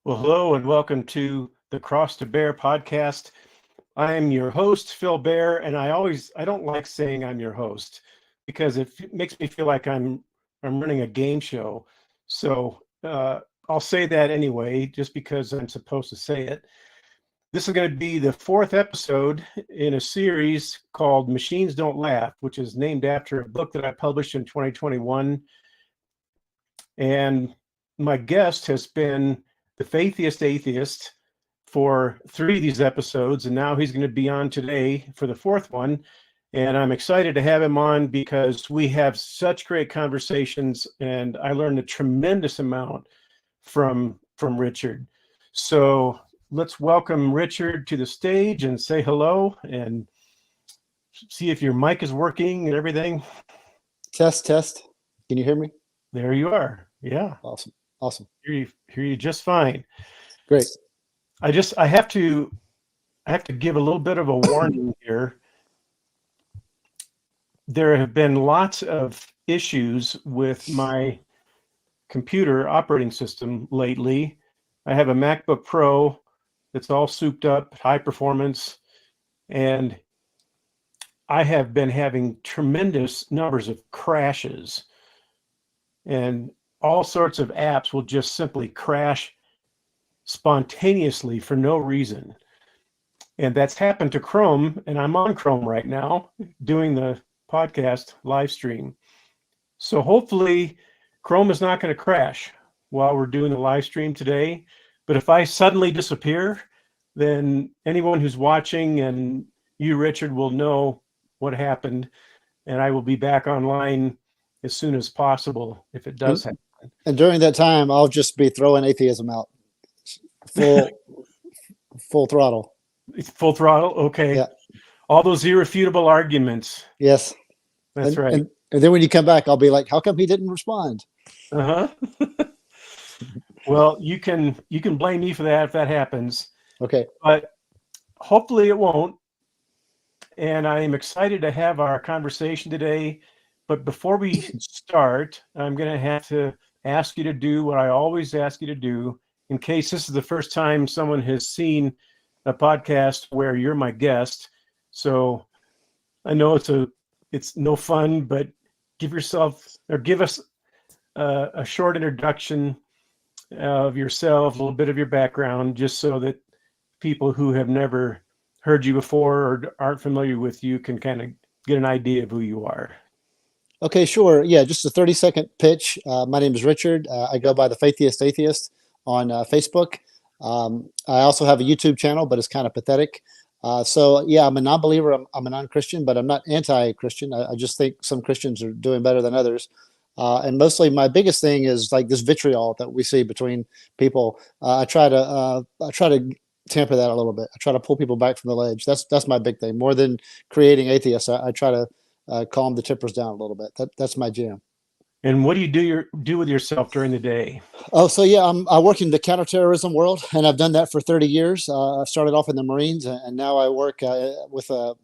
Well, hello and welcome to the Cross to Bear podcast. I am your host, Phil Bear, and I don't like saying I'm your host because it makes me feel like I'm running a game show. So I'll say that anyway, just because I'm supposed to say it. This is going to be the fourth episode in a series called Machines Don't Laugh, which is named after a book that I published in 2021. And my guest has been the Faithiest Atheist for three of these episodes, and now he's going to be on today for the fourth one. And I'm excited to have him on because we have such great conversations, and I learned a tremendous amount from Richard. So let's welcome Richard to the stage and say hello and see if your mic is working and everything. Test. Can you hear me? There you are. Yeah. Awesome. Hear you just fine. Great. I have to give a little bit of a warning here. There have been lots of issues with my computer operating system lately. I have a MacBook Pro that's all souped up, high performance, and I have been having tremendous numbers of crashes, and all sorts of apps will just simply crash spontaneously for no reason. And that's happened to Chrome, and I'm on Chrome right now doing the podcast live stream. So hopefully Chrome is not going to crash while we're doing the live stream today. But if I suddenly disappear, then anyone who's watching and you, Richard, will know what happened, and I will be back online as soon as possible if it does happen. And during that time, I'll just be throwing atheism out. Full throttle. Full throttle. Okay. Yeah. All those irrefutable arguments. Yes. That's right. And then when you come back, I'll be like, how come he didn't respond? Well, you can blame me for that if that happens. Okay. But hopefully it won't. And I am excited to have our conversation today. But before we start, I'm going to have to ask you to do what I always ask you to do, in case this is the first time someone has seen a podcast where you're my guest. So I know it's no fun, but give us a short introduction of yourself, a little bit of your background, just so that people who have never heard you before or aren't familiar with you can kind of get an idea of who you are. Okay, sure. Yeah, just a 30-second pitch. My name is Richard. I go by the Faithiest Atheist on Facebook. I also have a YouTube channel, but it's kind of pathetic. So yeah, I'm a non-believer. I'm a non-Christian, but I'm not anti-Christian. I just think some Christians are doing better than others. And mostly my biggest thing is like this vitriol that we see between people. I try to temper that a little bit. I try to pull people back from the ledge. That's my big thing. More than creating atheists, I try to calm the tempers down a little bit. That's my jam. And what do you do with yourself during the day? Oh, so yeah, I work in the counterterrorism world, and I've done that for 30 years. I started off in the Marines, and now I work with a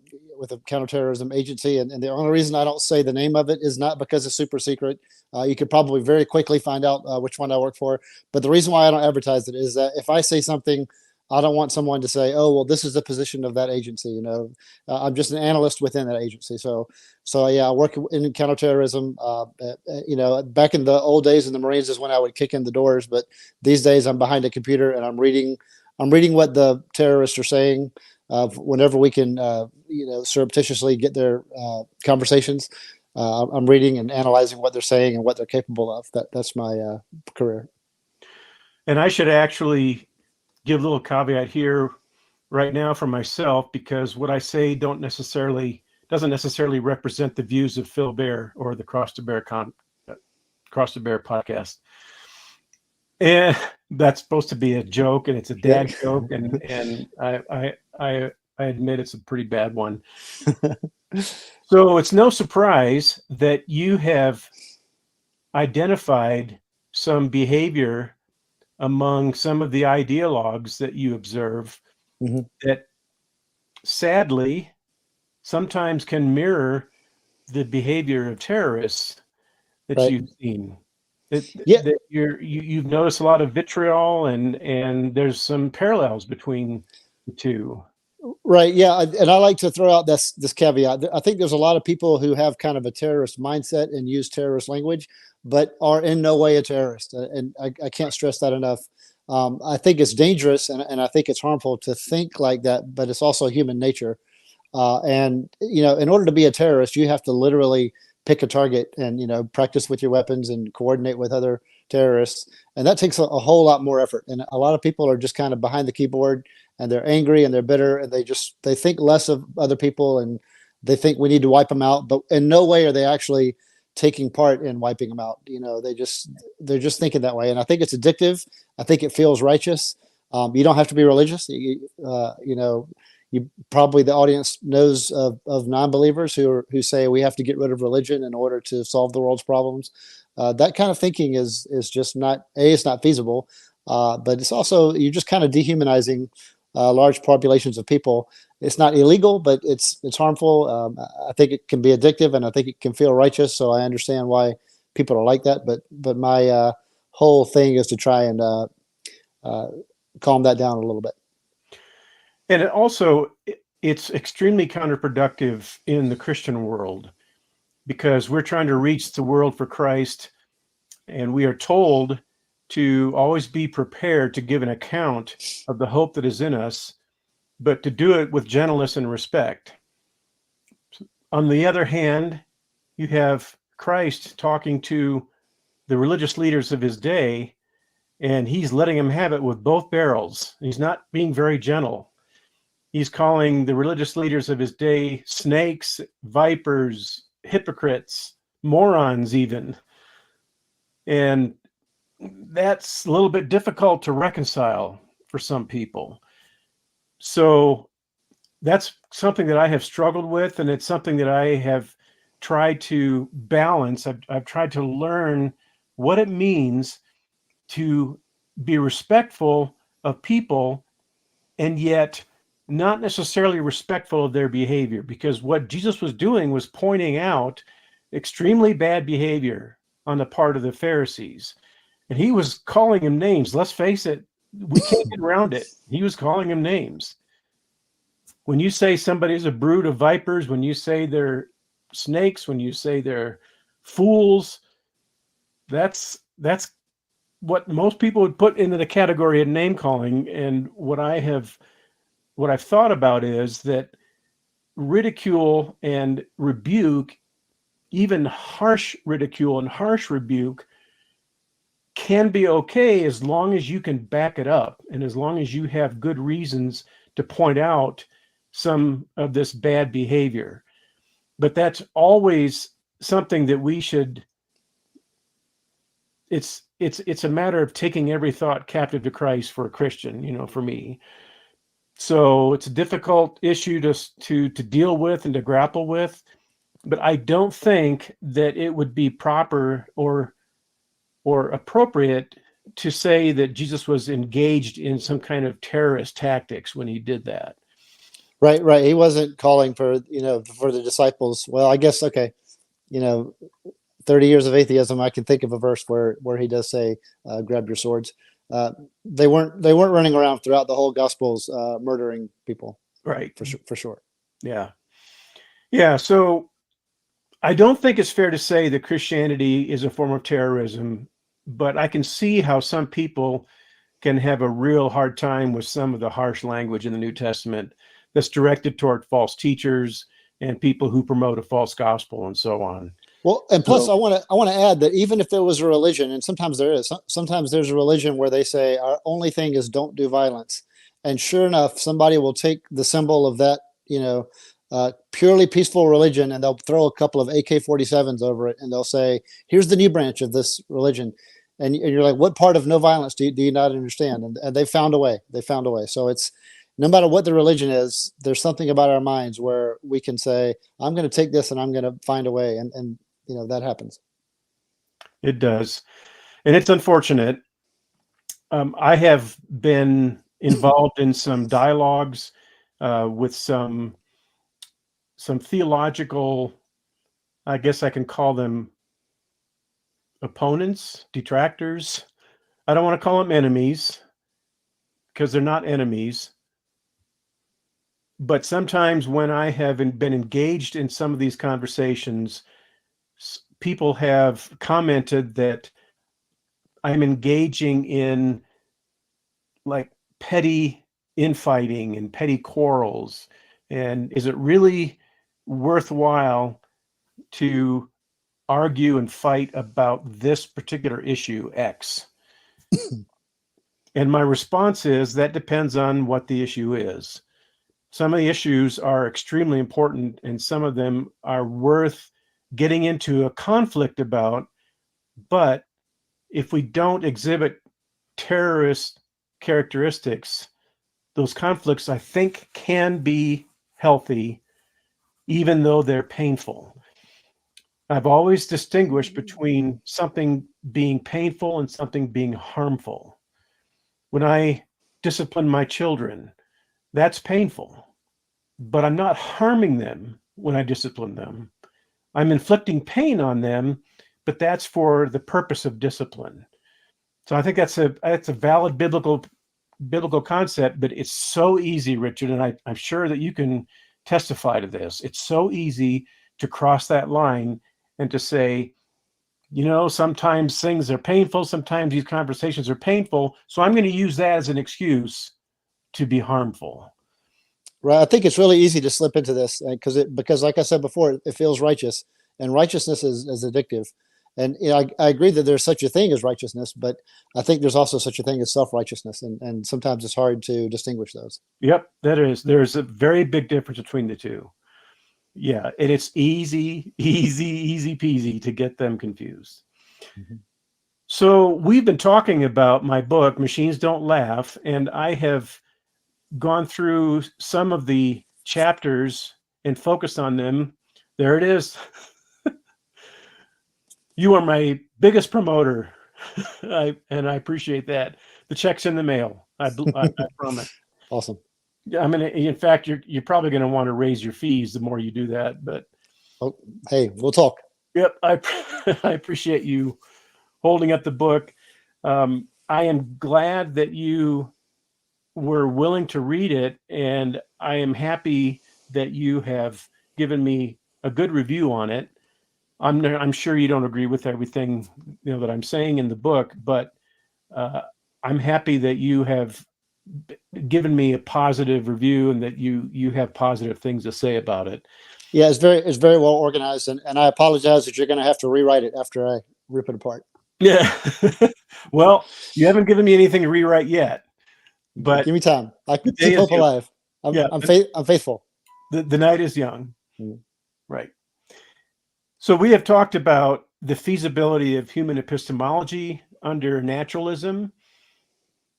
counterterrorism agency. And the only reason I don't say the name of it is not because it's super secret. You could probably very quickly find out which one I work for. But the reason why I don't advertise it is that if I say something, I don't want someone to say, "Oh, well, this is the position of that agency." I'm just an analyst within that agency. So yeah, I work in counterterrorism. Back in the old days in the Marines is when I would kick in the doors, but these days I'm behind a computer and I'm reading what the terrorists are saying. Whenever we can, surreptitiously get their conversations, I'm reading and analyzing what they're saying and what they're capable of. That's my career. And I should actually give a little caveat here right now for myself, because what I say doesn't necessarily represent the views of Phil Bear or the Cross to Bear podcast. And that's supposed to be a joke, and it's a dad joke, and I admit it's a pretty bad one. So it's no surprise that you have identified some behavior among some of the ideologues that you observe that sadly sometimes can mirror the behavior of terrorists that you've seen. Yeah, that you've noticed a lot of vitriol, and there's some parallels between the two. right. Yeah, and I like to throw out this caveat. I think there's a lot of people who have kind of a terrorist mindset and use terrorist language, but are in no way a terrorist. And I can't stress that enough. I think it's dangerous, and I think it's harmful to think like that, but it's also human nature. And in order to be a terrorist, you have to literally pick a target and practice with your weapons and coordinate with other terrorists, and that takes a whole lot more effort. And a lot of people are just kind of behind the keyboard, and they're angry and they're bitter, and they think less of other people, and they think we need to wipe them out, but in no way are they actually taking part in wiping them out. They're just thinking that way, and I think it's addictive. I think it feels righteous. You don't have to be religious. You probably, the audience knows of non-believers who say we have to get rid of religion in order to solve the world's problems. That kind of thinking is just not, it's not feasible, but it's also, you're just kind of dehumanizing large populations of people. It's not illegal, but it's harmful. I think it can be addictive, and I think it can feel righteous. So I understand why people are like that. But my whole thing is to try and calm that down a little bit. And it's extremely counterproductive in the Christian world, because we're trying to reach the world for Christ, and we are told to always be prepared to give an account of the hope that is in us, but to do it with gentleness and respect. On the other hand, you have Christ talking to the religious leaders of his day, and he's letting them have it with both barrels. He's not being very gentle. He's calling the religious leaders of his day snakes, vipers, hypocrites, morons even. And that's a little bit difficult to reconcile for some people. So that's something that I have struggled with, and it's something that I have tried to balance. I've tried to learn what it means to be respectful of people, and yet not necessarily respectful of their behavior, because what Jesus was doing was pointing out extremely bad behavior on the part of the Pharisees. And he was calling them names. Let's face it, we can't get around it. He was calling them names. When you say somebody's a brood of vipers, when you say they're snakes, when you say they're fools, that's what most people would put into the category of name calling. And what I've thought about is that ridicule and rebuke, even harsh ridicule and harsh rebuke, can be okay as long as you can back it up, and as long as you have good reasons to point out some of this bad behavior. But that's always something that we should, it's a matter of taking every thought captive to Christ for a Christian, for me. So it's a difficult issue to deal with and to grapple with, but I don't think that it would be proper or appropriate to say that Jesus was engaged in some kind of terrorist tactics when he did that. Right, right. He wasn't calling for the disciples. Well, I guess, okay, 30 years of atheism, I can think of a verse where he does say, "Grab your swords." They weren't running around throughout the whole Gospels murdering people, Right. for sure. Yeah. Yeah. So I don't think it's fair to say that Christianity is a form of terrorism, but I can see how some people can have a real hard time with some of the harsh language in the New Testament that's directed toward false teachers and people who promote a false gospel and so on. Well, and plus, I want to add that even if there was a religion, and sometimes there is, sometimes there's a religion where they say our only thing is don't do violence, and sure enough, somebody will take the symbol of that, purely peaceful religion, and they'll throw a couple of AK-47s over it, and they'll say, "Here's the new branch of this religion," and you're like, "What part of no violence do you not understand?" And they found a way. They found a way. So it's, no matter what the religion is, there's something about our minds where we can say, "I'm going to take this and I'm going to find a way," and that happens. It does. And it's unfortunate. I have been involved in some dialogues with some theological, I guess I can call them opponents, detractors. I don't want to call them enemies because they're not enemies. But sometimes when I have been engaged in some of these conversations, people have commented that I'm engaging in like petty infighting and petty quarrels. And is it really worthwhile to argue and fight about this particular issue, X? And my response is that depends on what the issue is. Some of the issues are extremely important, and some of them are worth getting into a conflict about. But if we don't exhibit terrorist characteristics, those conflicts, I think, can be healthy, even though they're painful. I've always distinguished between something being painful and something being harmful. When I discipline my children, that's painful, but I'm not harming them when I discipline them. I'm inflicting pain on them, but that's for the purpose of discipline. So I think that's a valid biblical concept, but it's so easy, Richard, and I'm sure that you can testify to this. It's so easy to cross that line and to say, sometimes things are painful, sometimes these conversations are painful, so I'm going to use that as an excuse to be harmful. Right. I think it's really easy to slip into this because like I said before, it feels righteous, and righteousness is addictive. And I agree that there's such a thing as righteousness, but I think there's also such a thing as self-righteousness, and sometimes it's hard to distinguish those. Yep, there's a very big difference between the two. Yeah, and it's easy peasy to get them confused. Mm-hmm. So we've been talking about my book, Machines Don't Laugh, and I have gone through some of the chapters and focused on them. There it is. You are my biggest promoter, and I appreciate that. The check's in the mail. I promise. Awesome. I mean, in fact, you're probably going to want to raise your fees the more you do that. But hey, we'll talk. Yep, I appreciate you holding up the book. I am glad that you were willing to read it, and I am happy that you have given me a good review on it. I'm sure you don't agree with everything that I'm saying in the book, but I'm happy that you have given me a positive review and that you have positive things to say about it. Yeah, it's very well organized, and I apologize that you're going to have to rewrite it after I rip it apart. Yeah. Well, you haven't given me anything to rewrite yet, but give me time. I can keep hope alive. I'm faithful. The night is young. Right. So we have talked about the feasibility of human epistemology under naturalism.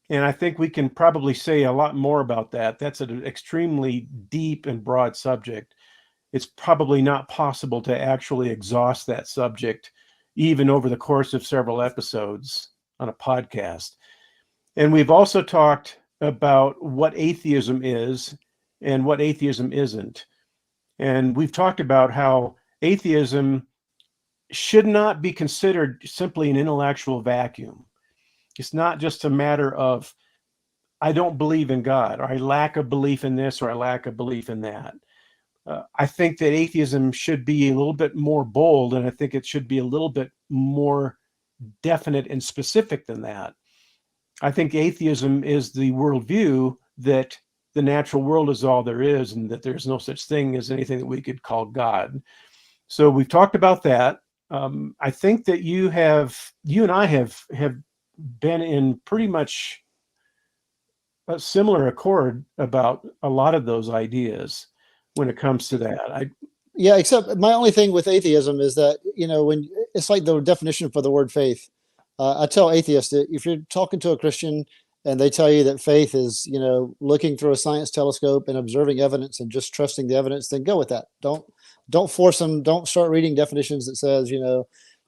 And I think we can probably say a lot more about that. That's an extremely deep and broad subject. It's probably not possible to actually exhaust that subject, even over the course of several episodes on a podcast. And we've also talked about what atheism is and what atheism isn't. And we've talked about how atheism should not be considered simply an intellectual vacuum. It's not just a matter of, I don't believe in God, or I lack a belief in this, or I lack a belief in that. I think that atheism should be a little bit more bold, and I think it should be a little bit more definite and specific than that. I think atheism is the worldview that the natural world is all there is, and that there's no such thing as anything that we could call God. So we've talked about that. I think that you and I have been in pretty much a similar accord about a lot of those ideas when it comes to that. Yeah, except my only thing with atheism is that, when it's like the definition for the word faith. I tell atheists that if you're talking to a Christian and they tell you that faith is, looking through a science telescope and observing evidence and just trusting the evidence, then go with that. Don't force them. Don't start reading definitions that says,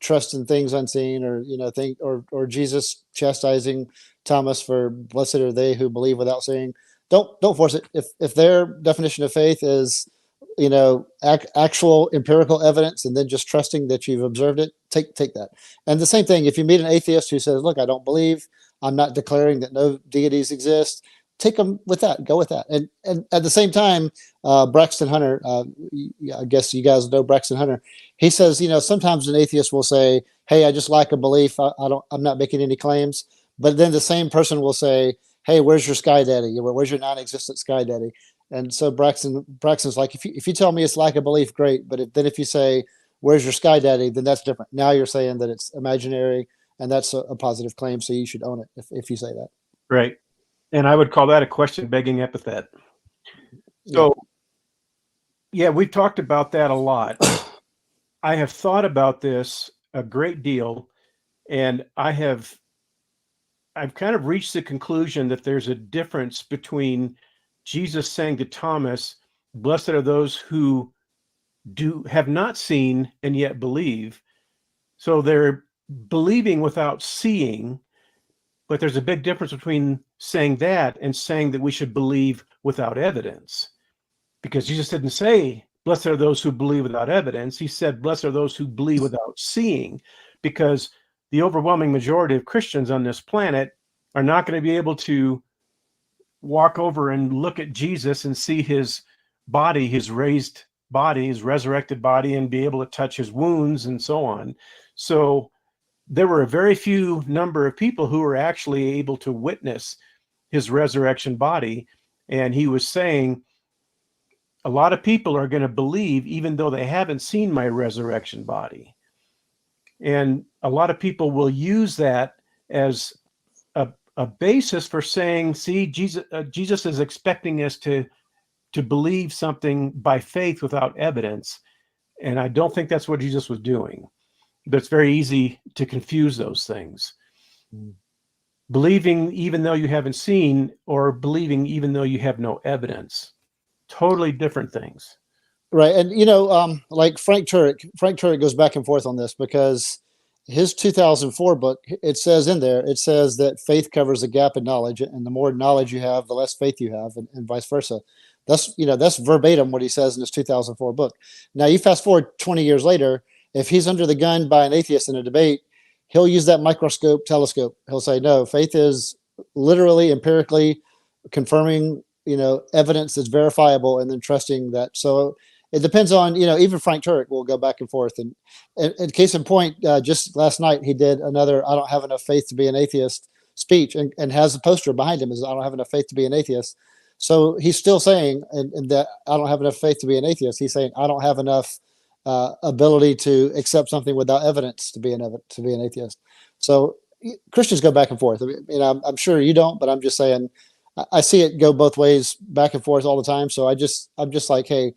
trust in things unseen, or Jesus chastising Thomas for blessed are they who believe without seeing. Don't force it. If their definition of faith is actual empirical evidence and then just trusting that you've observed it, take that. And the same thing, if you meet an atheist who says, look, I don't believe, I'm not declaring that no deities exist, take them with that, go with that. And at the same time, Braxton Hunter, I guess you guys know Braxton Hunter, he says, sometimes an atheist will say, hey, I just lack a belief, I'm not making any claims. But then the same person will say, hey, where's your sky daddy? Where's your non-existent sky daddy? And so Braxton's like, if you tell me it's lack of belief, great. But if you say, where's your sky daddy, then that's different. Now you're saying that it's imaginary, and that's a positive claim. So you should own it if you say that. Right. And I would call that a question begging epithet. So, yeah, we've talked about that a lot. I have thought about this a great deal, and I've kind of reached the conclusion that there's a difference between Jesus saying to Thomas, blessed are those who have not seen and yet believe. So they're believing without seeing, but there's a big difference between saying that and saying that we should believe without evidence. Because Jesus didn't say, blessed are those who believe without evidence. He said, blessed are those who believe without seeing, because the overwhelming majority of Christians on this planet are not going to be able to walk over and look at Jesus and see his body, his raised body, his resurrected body, and be able to touch his wounds and so on. So there were a very few number of people who were actually able to witness his resurrection body. And he was saying, a lot of people are going to believe even though they haven't seen my resurrection body. And a lot of people will use that as a basis for saying, see, Jesus is expecting us to believe something by faith without evidence. And I don't think that's what Jesus was doing. But it's very easy to confuse those things. Believing even though you haven't seen, or believing even though you have no evidence. Totally different things. Right. And, like Frank Turek goes back and forth on this, because his 2004 book, it says that faith covers a gap in knowledge, and the more knowledge you have, the less faith you have, and vice versa. That's verbatim what he says in his 2004 book. Now you fast forward 20 years later, if he's under the gun by an atheist in a debate, he'll use that telescope. He'll say, no, faith is literally empirically confirming, evidence that's verifiable, and then trusting that. So it depends on, even Frank Turek will go back and forth. And case in point, just last night, he did another, I don't have enough faith to be an atheist speech, and has a poster behind him is, I don't have enough faith to be an atheist. So he's still saying, and that I don't have enough faith to be an atheist. He's saying, I don't have enough ability to accept something without evidence to be an atheist. So Christians go back and forth. I mean, I'm sure you don't, but I'm just saying, I see it go both ways, back and forth all the time. So I'm just like, hey,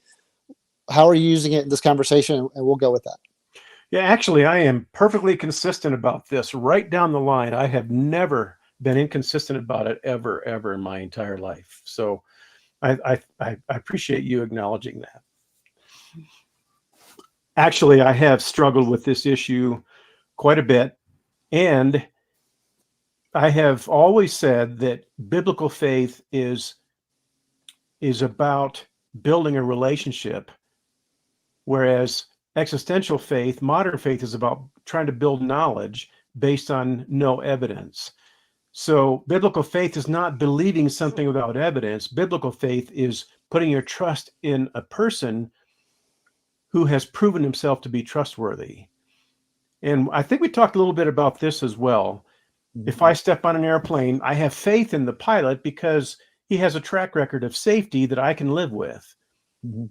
how are you using it in this conversation? And we'll go with that. Yeah, actually, I am perfectly consistent about this right down the line. I have never been inconsistent about it ever in my entire life. So I appreciate you acknowledging that. Actually, I have struggled with this issue quite a bit, and I have always said that biblical faith is about building a relationship, whereas existential faith, modern faith, is about trying to build knowledge based on no evidence. So biblical faith is not believing something without evidence. Biblical faith is putting your trust in a person who has proven himself to be trustworthy. And I think we talked a little bit about this as well. If I step on an airplane, I have faith in the pilot because he has a track record of safety that I can live with.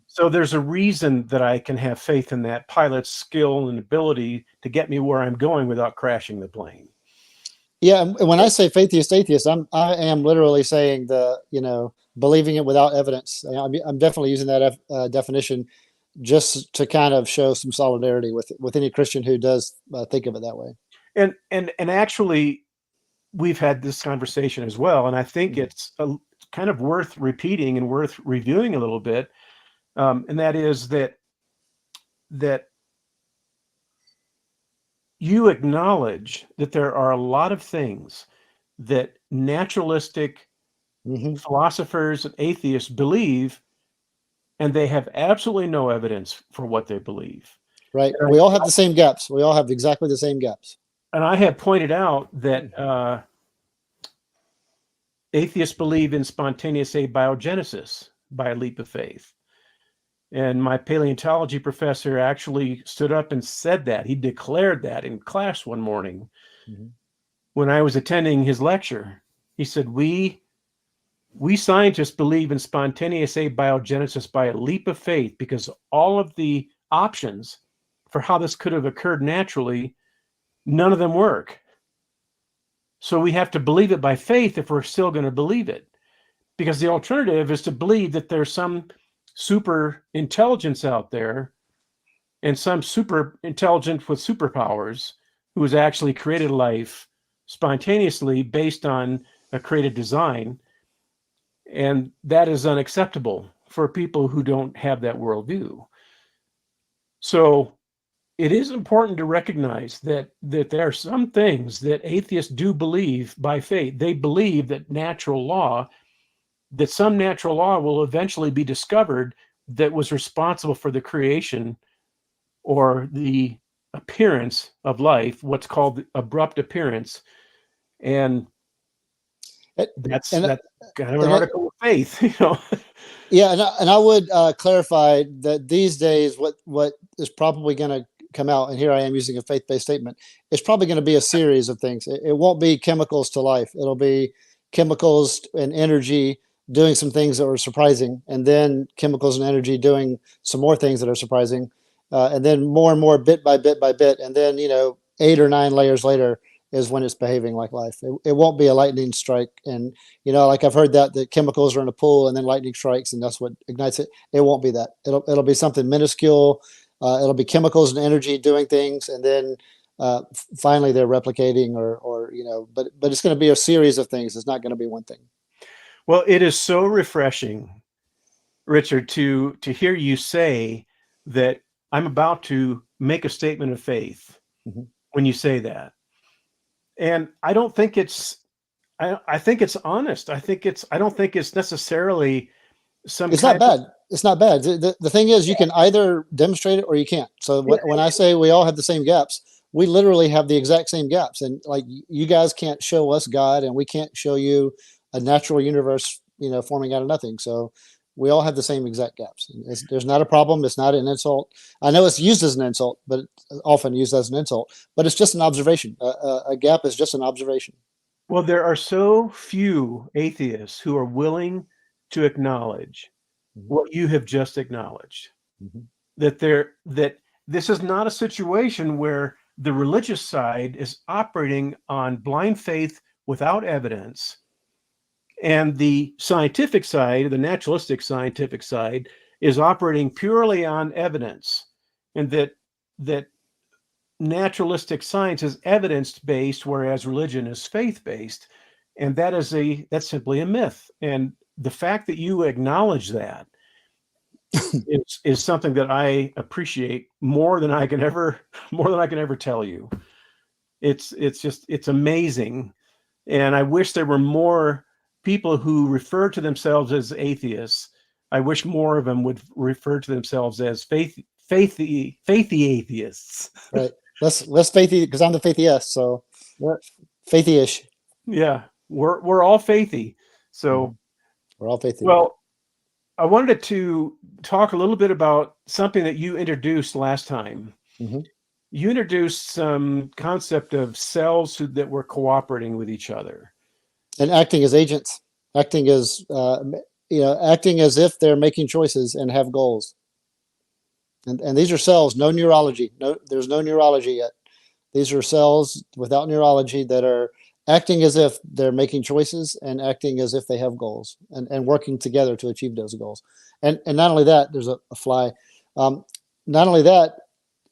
So there's a reason that I can have faith in that pilot's skill and ability to get me where I'm going without crashing the plane. Yeah, and when I say Faithiest Atheist, I am literally saying believing it without evidence. I'm definitely using that definition just to kind of show some solidarity with any Christian who does think of it that way. And actually, we've had this conversation as well, and I think it's kind of worth repeating and worth reviewing a little bit. And that is that you acknowledge that there are a lot of things that naturalistic philosophers and atheists believe and they have absolutely no evidence for what they believe. Right. And We all have the same gaps. We all have exactly the same gaps. I have pointed out that atheists believe in spontaneous abiogenesis by a leap of faith. And my paleontology professor actually stood up and said that. He declared that in class one morning when I was attending his lecture. He said, we scientists believe in spontaneous abiogenesis by a leap of faith because all of the options for how this could have occurred naturally, none of them work. So we have to believe it by faith if we're still going to believe it. Because the alternative is to believe that there's some super intelligence out there and some super intelligent with superpowers who has actually created life spontaneously based on a created design. And that is unacceptable for people who don't have that worldview. So it is important to recognize that there are some things that atheists do believe by faith. They believe that some natural law will eventually be discovered that was responsible for the creation or the appearance of life, what's called abrupt appearance. And that's kind of an article of faith, you know. Yeah, and I would clarify that these days, what is probably going to come out, and here I am using a faith-based statement, it's probably going to be a series of things. It won't be chemicals to life. It'll be chemicals and energy doing some things that are surprising, and then chemicals and energy doing some more things that are surprising, and then more and more bit by bit by bit, and then 8 or 9 layers later is when it's behaving like life. It won't be a lightning strike, and like I've heard that the chemicals are in a pool and then lightning strikes and that's what ignites it. It won't be that. It'll be something minuscule. It'll be chemicals and energy doing things, and then finally they're replicating, or but it's going to be a series of things. It's not going to be one thing. Well, it is so refreshing, Richard, to hear you say that I'm about to make a statement of faith when you say that. And I don't think I think it's honest. I don't think it's necessarily It's not bad. It's not bad. The thing is, you can either demonstrate it or you can't. So when I say we all have the same gaps, we literally have the exact same gaps. And like, you guys can't show us God, and we can't show you a natural universe, forming out of nothing. So we all have the same exact gaps. There's not a problem. It's not an insult. I know it's used as an insult, but it's often used as an insult. But it's just an observation. A gap is just an observation. Well, there are so few atheists who are willing to acknowledge what you have just acknowledged. That this is not a situation where the religious side is operating on blind faith without evidence, and the scientific side, the naturalistic scientific side, is operating purely on evidence, and that naturalistic science is evidence-based, whereas religion is faith-based, and that's simply a myth. And the fact that you acknowledge that is something that I appreciate more than I can ever tell you. It's amazing, and I wish there were more people who refer to themselves as atheists. I wish more of them would refer to themselves as faithy atheists. Right. Less faithy, because I'm the faithiest. So faithyish. Yeah, we're all faithy. So we're all faithy. Well, I wanted to talk a little bit about something that you introduced last time. You introduced some concept of cells that were cooperating with each other and acting as agents, acting as if they're making choices and have goals. And these are cells, no neurology. There's no neurology yet. These are cells without neurology that are acting as if they're making choices and acting as if they have goals, and working together to achieve those goals. And not only that, there's a fly. Not only that,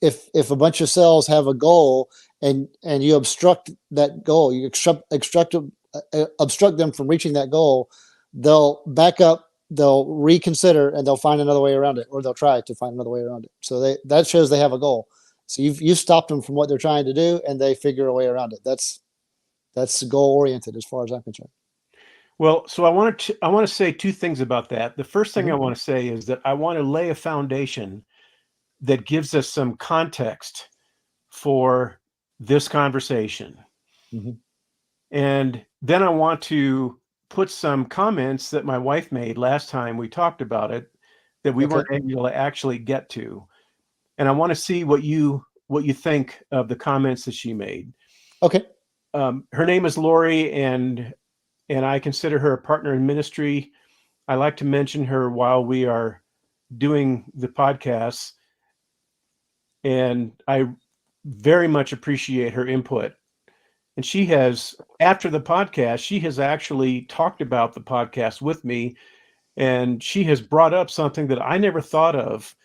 if a bunch of cells have a goal and you obstruct that goal, you obstruct them from reaching that goal, they'll back up, they'll reconsider, and they'll find another way around it, or they'll try to find another way around it. So that shows they have a goal. So you've stopped them from what they're trying to do, and they figure a way around it. That's goal oriented as far as I'm concerned. Well, so I want to say two things about that. The first thing I Mhm. want to say is that I want to lay a foundation that gives us some context for this conversation. Mhm. And then I want to put some comments that my wife made last time we talked about it that we Okay. weren't able to actually get to. And I want to see what you think of the comments that she made. Okay. Her name is Lori, and I consider her a partner in ministry. I like to mention her while we are doing the podcasts, and I very much appreciate her input. And she has, after the podcast, she has actually talked about the podcast with me, and she has brought up something that I never thought of.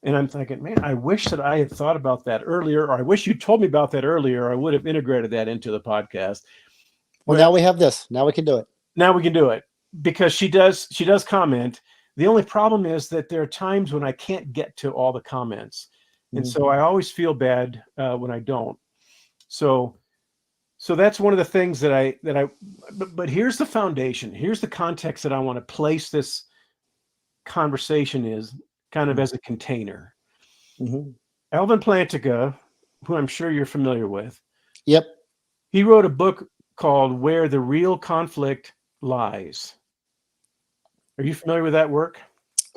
And I'm thinking, man, I wish that I had thought about that earlier, or I wish you told me about that earlier. I would have integrated that into the podcast. Well, Well, now we have this. Now we can do it. now we can do it because she does comment. The only problem is that there are times when I can't get to all the comments, and Mhm. so I always feel bad when I don't. So so that's one of the things that I but here's the foundation. Here's the context that I want to place this conversation is kind of Mhm. as a container. Mhm. Alvin Plantinga, who I'm sure you're familiar with, Yep. he wrote a book called Where the Real Conflict Lies. Are you familiar with that work?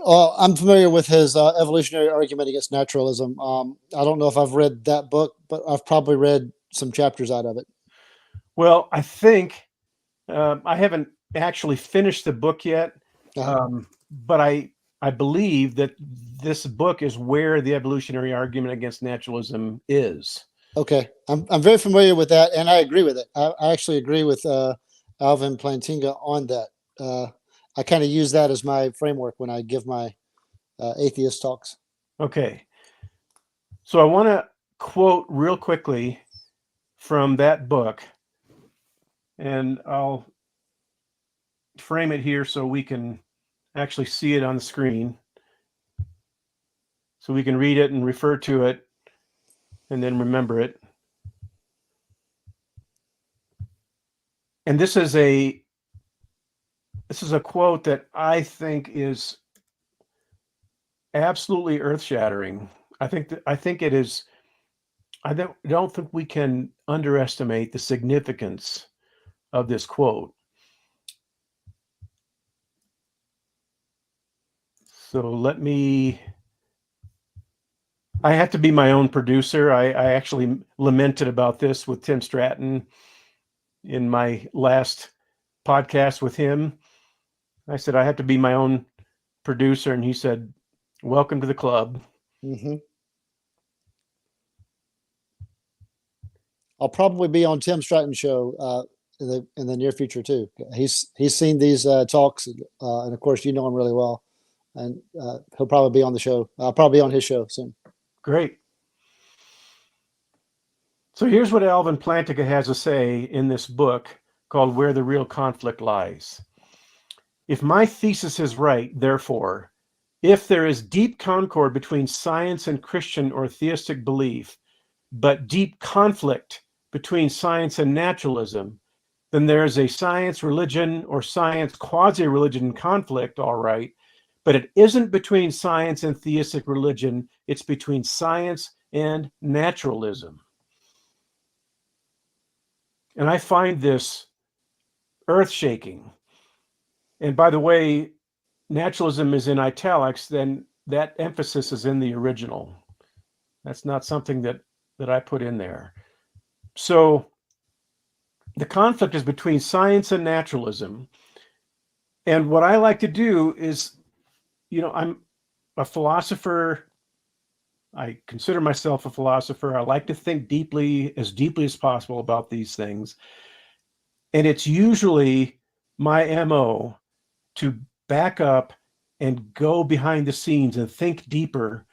I'm familiar with his evolutionary argument against naturalism. I don't know if I've read that book, but I've probably read some chapters out of it. Well, I think I haven't actually finished the book yet, Uh, but I believe that this book is where the evolutionary argument against naturalism is. okay, I'm very familiar with that, and I agree with it. I actually agree with Alvin Plantinga on that. I kind of use that as my framework when I give my atheist talks. Okay, so I want to quote real quickly from that book, and I'll frame it here so we can actually see it on the screen, so we can read it and refer to it and then remember it. And this is a quote that I think is absolutely earth-shattering. I think it is. I don't think we can underestimate the significance of this quote. So let me. I have to be my own producer. I actually lamented about this with Tim Stratton in my last podcast with him. I said I have to be my own producer, and he said, "Welcome to the club." Hmm. I'll probably be on Tim Stratton's show in the near future too. He's seen these talks, and of course you know him really well, and he'll probably be on the show. I'll probably be on his show soon. Great. So here's what Alvin Plantinga has to say in this book called Where the Real Conflict Lies. If my thesis is right, therefore, if there is deep concord between science and Christian or theistic belief, but deep conflict between science and naturalism, then there is a science religion or science quasi religion conflict, all right, but it isn't between science and theistic religion, it's between science and naturalism. And I find this earth shaking. And by the way, naturalism is in italics, then that emphasis is in the original. That's not something that I put in there. So the conflict is between science and naturalism. And what I like to do is, I'm a philosopher. I consider myself a philosopher. I like to think deeply as possible about these things. And it's usually my MO to back up and go behind the scenes and think deeper,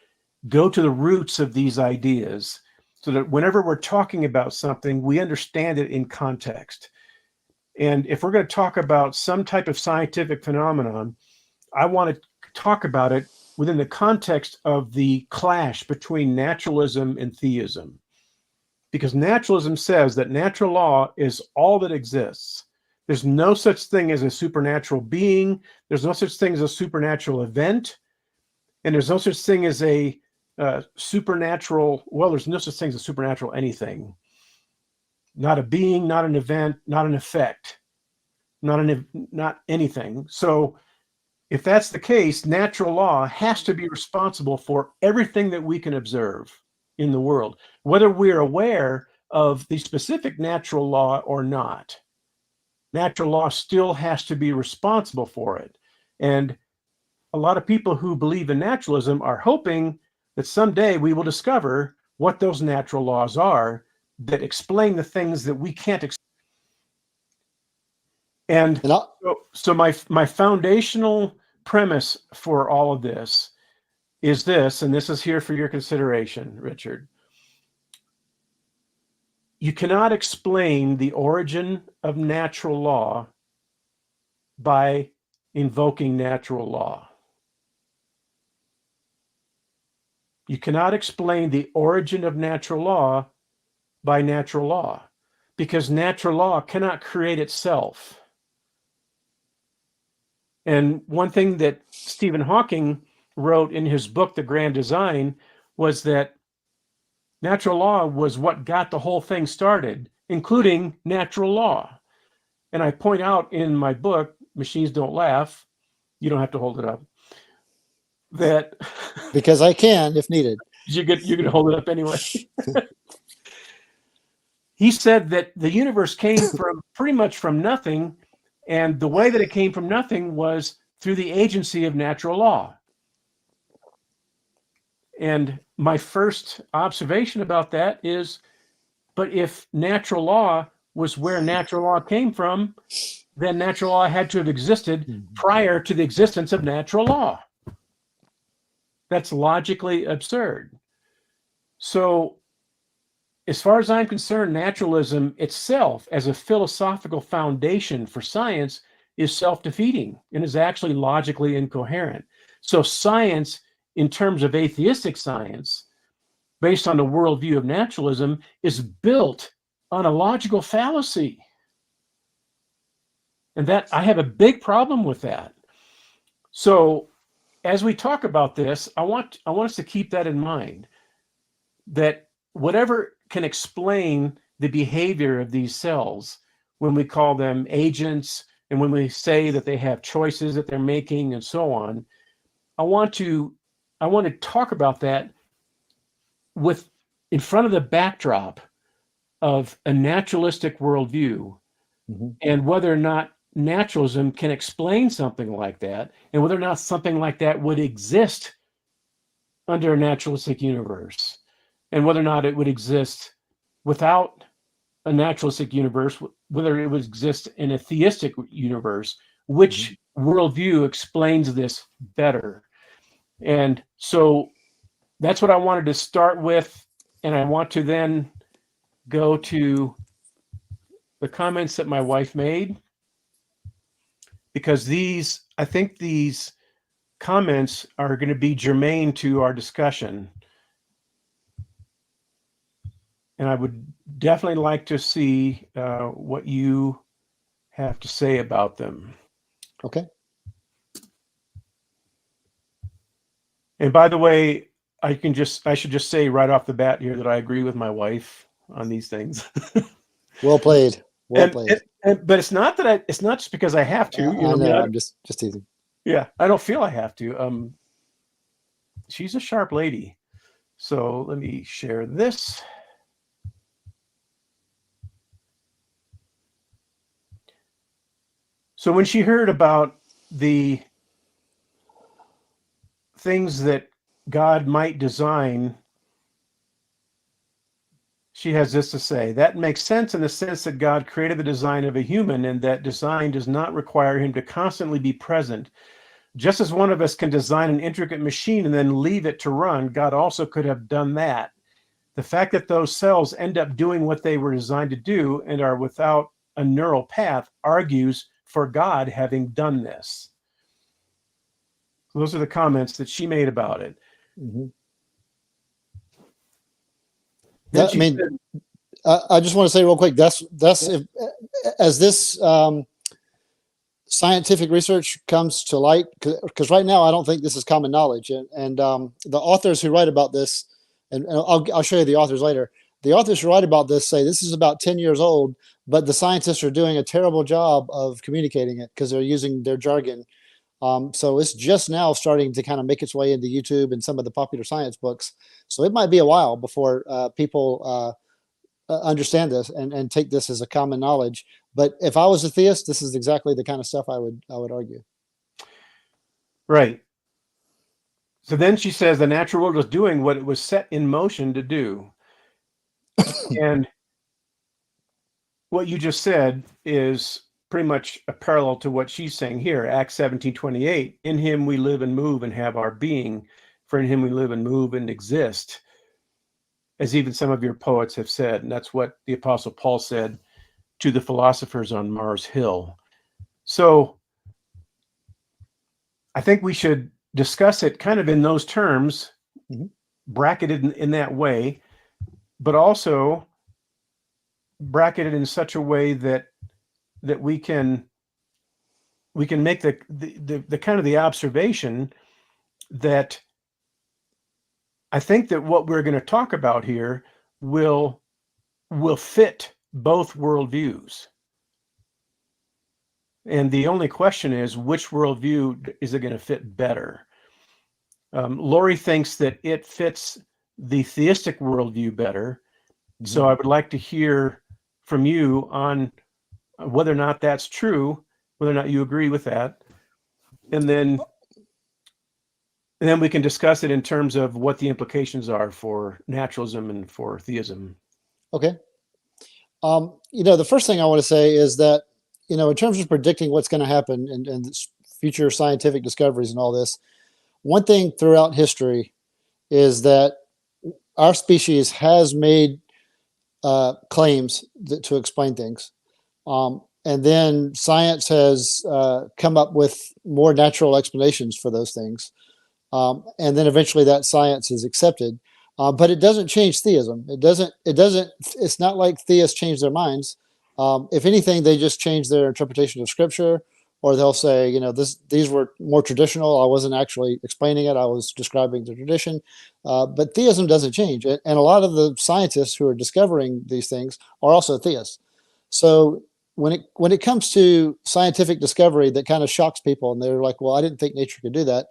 go to the roots of these ideas so that whenever we're talking about something, we understand it in context. And if we're going to talk about some type of scientific phenomenon, I want to talk about it within the context of the clash between naturalism and theism. Because naturalism says that natural law is all that exists. There's no such thing as a supernatural being. There's no such thing as a supernatural event. And there's no such thing as a supernatural, well, there's no such thing as a supernatural anything. Not a being, not an event, not an effect, not anything. So if that's the case, natural law has to be responsible for everything that we can observe in the world, whether we're aware of the specific natural law or not. Natural law still has to be responsible for it. And a lot of people who believe in naturalism are hoping that someday we will discover what those natural laws are that explain the things that we can't explain. And so my foundational premise for all of this is this, and this is here for your consideration, Richard. You cannot explain the origin of natural law by invoking natural law. You cannot explain the origin of natural law by natural law, because natural law cannot create itself. And one thing that Stephen Hawking wrote in his book, The Grand Design, was that natural law was what got the whole thing started, including natural law. And I point out in my book, Machines Don't Laugh, you don't have to hold it up, that because I can if needed. You can hold it up anyway. He said that the universe came from pretty much from nothing, and the way that it came from nothing was through the agency of natural law. And my first observation about that is, but if natural law was where natural law came from, then natural law had to have existed prior to the existence of natural law. That's logically absurd. So, as far as I'm concerned, naturalism itself, as a philosophical foundation for science, is self-defeating and is actually logically incoherent. So science, in terms of atheistic science, based on the worldview of naturalism, is built on a logical fallacy. And that I have a big problem with that. So as we talk about this, I want us to keep that in mind, that whatever can explain the behavior of these cells, when we call them agents and when we say that they have choices that they're making and so on, I want to talk about that with in front of the backdrop of a naturalistic worldview, and whether or not naturalism can explain something like that, and whether or not something like that would exist under a naturalistic universe, and whether or not it would exist without a naturalistic universe, whether it would exist in a theistic universe, which worldview explains this better. And so that's what I wanted to start with, and I want to then go to the comments that my wife made, because I think these comments are going to be germane to our discussion. And I would definitely like to see what you have to say about them. Okay. And by the way, I should just say right off the bat here that I agree with my wife on these things. Well played. Well played. But it's not just because I have to. I know. I'm just teasing. Yeah, I don't feel I have to. She's a sharp lady. So let me share this. So when she heard about the things that God might design, she has this to say: that makes sense in the sense that God created the design of a human, and that design does not require him to constantly be present. Just as one of us can design an intricate machine and then leave it to run, God also could have done that. The fact that those cells end up doing what they were designed to do and are without a neural path argues for God having done this. So those are the comments that she made about it. I mean, I just want to say real quick, that's as this scientific research comes to light, because right now I don't think this is common knowledge, and the authors who write about this, and I'll show you the authors later. The authors who write about this say this is about 10 years old, but the scientists are doing a terrible job of communicating it because they're using their jargon. So it's just now starting to kind of make its way into YouTube and some of the popular science books. So it might be a while before people understand this and take this as a common knowledge. But if I was a theist, this is exactly the kind of stuff I would argue. Right. So then she says the natural world was doing what it was set in motion to do. And what you just said is pretty much a parallel to what she's saying here. Acts 17:28, in him we live and move and have our being, for in him we live and move and exist, as even some of your poets have said. And that's what the Apostle Paul said to the philosophers on Mars Hill. So I think we should discuss it kind of in those terms, bracketed in that way, but also bracketed in such a way that we can make the kind of the observation that I think that what we're going to talk about here will fit both worldviews. And the only question is, which worldview is it going to fit better? Lori thinks that it fits the theistic worldview better. So I would like to hear from you on whether or not that's true, whether or not you agree with that. And then we can discuss it in terms of what the implications are for naturalism and for theism. Okay. The first thing I want to say is that, in terms of predicting what's going to happen and future scientific discoveries and all this, one thing throughout history is that our species has made claims to explain things. And then science has come up with more natural explanations for those things. And then eventually that science is accepted. But it doesn't change theism. It's not like theists change their minds. If anything, they just change their interpretation of scripture, or they'll say, these were more traditional. I wasn't actually explaining it. I was describing the tradition. But theism doesn't change. And a lot of the scientists who are discovering these things are also theists. So when it comes to scientific discovery that kind of shocks people, and they're like, well, I didn't think nature could do that.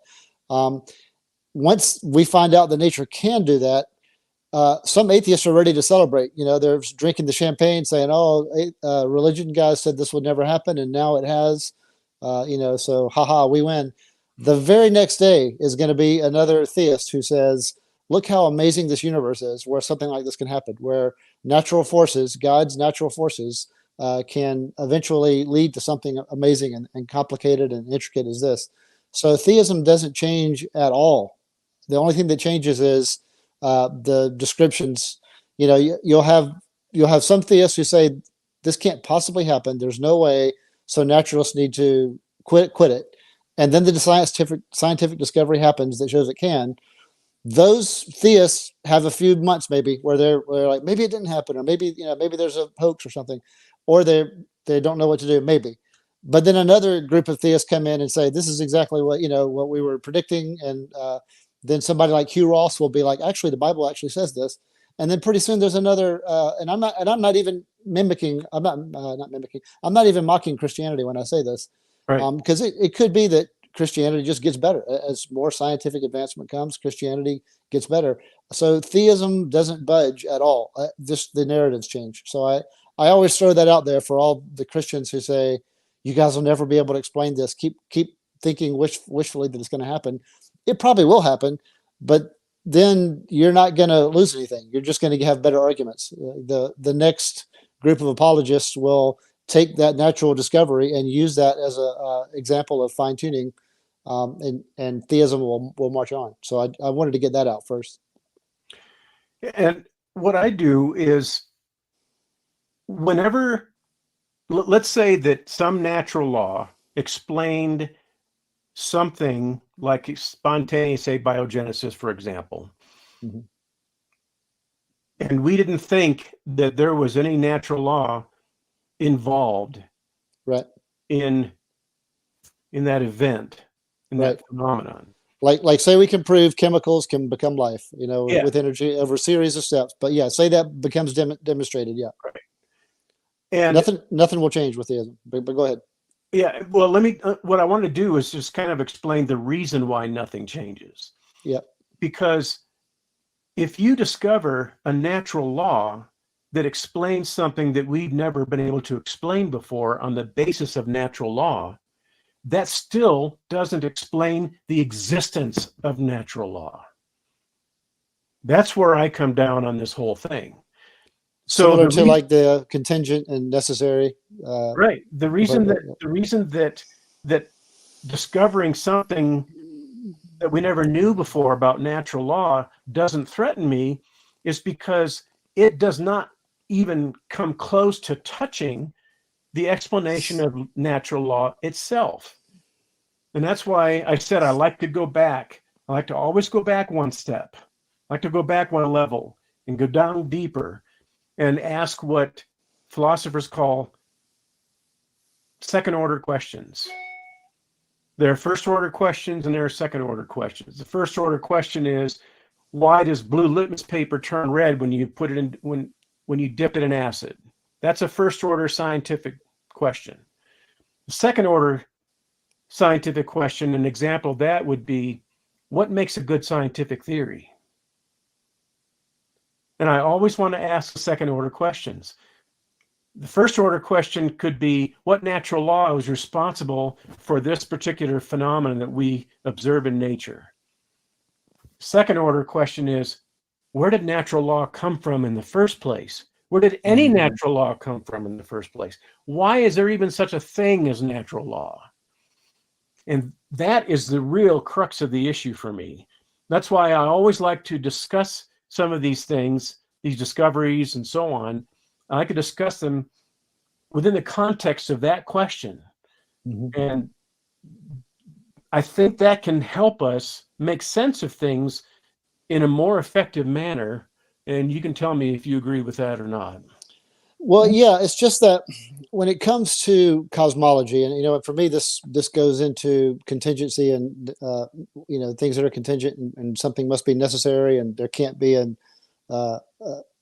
Once we find out that nature can do that, some atheists are ready to celebrate. They're drinking the champagne saying, oh, religion guys said this would never happen, and now it has. So haha, we win. The very next day is going to be another theist who says, look how amazing this universe is, where something like this can happen, where natural forces, God's natural forces, can eventually lead to something amazing and complicated and intricate as this. So theism doesn't change at all. The only thing that changes is the descriptions. You'll have some theists who say this can't possibly happen. There's no way. So naturalists need to quit it. And then the scientific discovery happens that shows it can. Those theists have a few months maybe where they're like, maybe it didn't happen, or maybe there's a hoax or something, or they don't know what to do, maybe. But then another group of theists come in and say, this is exactly what we were predicting. And then somebody like Hugh Ross will be like, actually, the Bible actually says this. And then pretty soon there's another, and I'm not even mimicking. I'm not even mocking Christianity when I say this, right? Because it could be that Christianity just gets better as more scientific advancement comes. Christianity gets better. So theism doesn't budge at all. Just the narratives change. So I always throw that out there for all the Christians who say, you guys will never be able to explain this. Keep thinking wishfully that it's going to happen. It probably will happen, but then you're not going to lose anything. You're just going to have better arguments. The next group of apologists will take that natural discovery and use that as a example of fine tuning, and theism will march on. So I wanted to get that out first. And what I do is, whenever, let's say that some natural law explained something like spontaneous abiogenesis, for example, and we didn't think that there was any natural law involved right in in that event, in Right. that phenomenon. Like say we can prove chemicals can become life, Yeah. with energy over a series of steps. But yeah, say that becomes demonstrated. Yeah. Right. And Nothing will change with theism. But go ahead. yeah, well, let me. What I want to do is just kind of explain the reason why nothing changes. Yeah. Because if you discover a natural law that explains something that we've never been able to explain before on the basis of natural law, that still doesn't explain the existence of natural law. That's where I come down on this whole thing. So similar to like the contingent and necessary. Right. The reason that discovering something that we never knew before about natural law doesn't threaten me is because it does not even come close to touching the explanation of natural law itself. And that's why I said I like to go back. I like to always go back one step. I like to go back one level and go down deeper and ask what philosophers call second order questions. There are first order questions and there are second order questions. The first order question is, why does blue litmus paper turn red when you put it in when you dip it in acid? That's a first order scientific question. The second order scientific question, an example of that would be, what makes a good scientific theory? And I always want to ask the second order questions. The first order question could be, what natural law is responsible for this particular phenomenon that we observe in nature? Second order question is, where did natural law come from in the first place? Where did any natural law come from in the first place? Why is there even such a thing as natural law? And that is the real crux of the issue for me. That's why I always like to discuss some of these things, these discoveries and so on. I could discuss them within the context of that question. And I think that can help us make sense of things in a more effective manner. And you can tell me if you agree with that or not. Well, yeah, it's just that when it comes to cosmology, and for me, this goes into contingency and things that are contingent, and something must be necessary, and there can't be an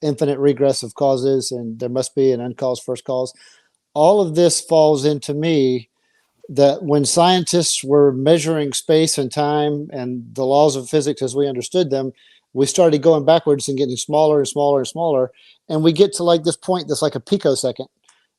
infinite regress of causes, and there must be an uncaused first cause. All of this falls into me that when scientists were measuring space and time and the laws of physics as we understood them, we started going backwards and getting smaller and smaller and smaller. And we get to like this point that's like a picosecond.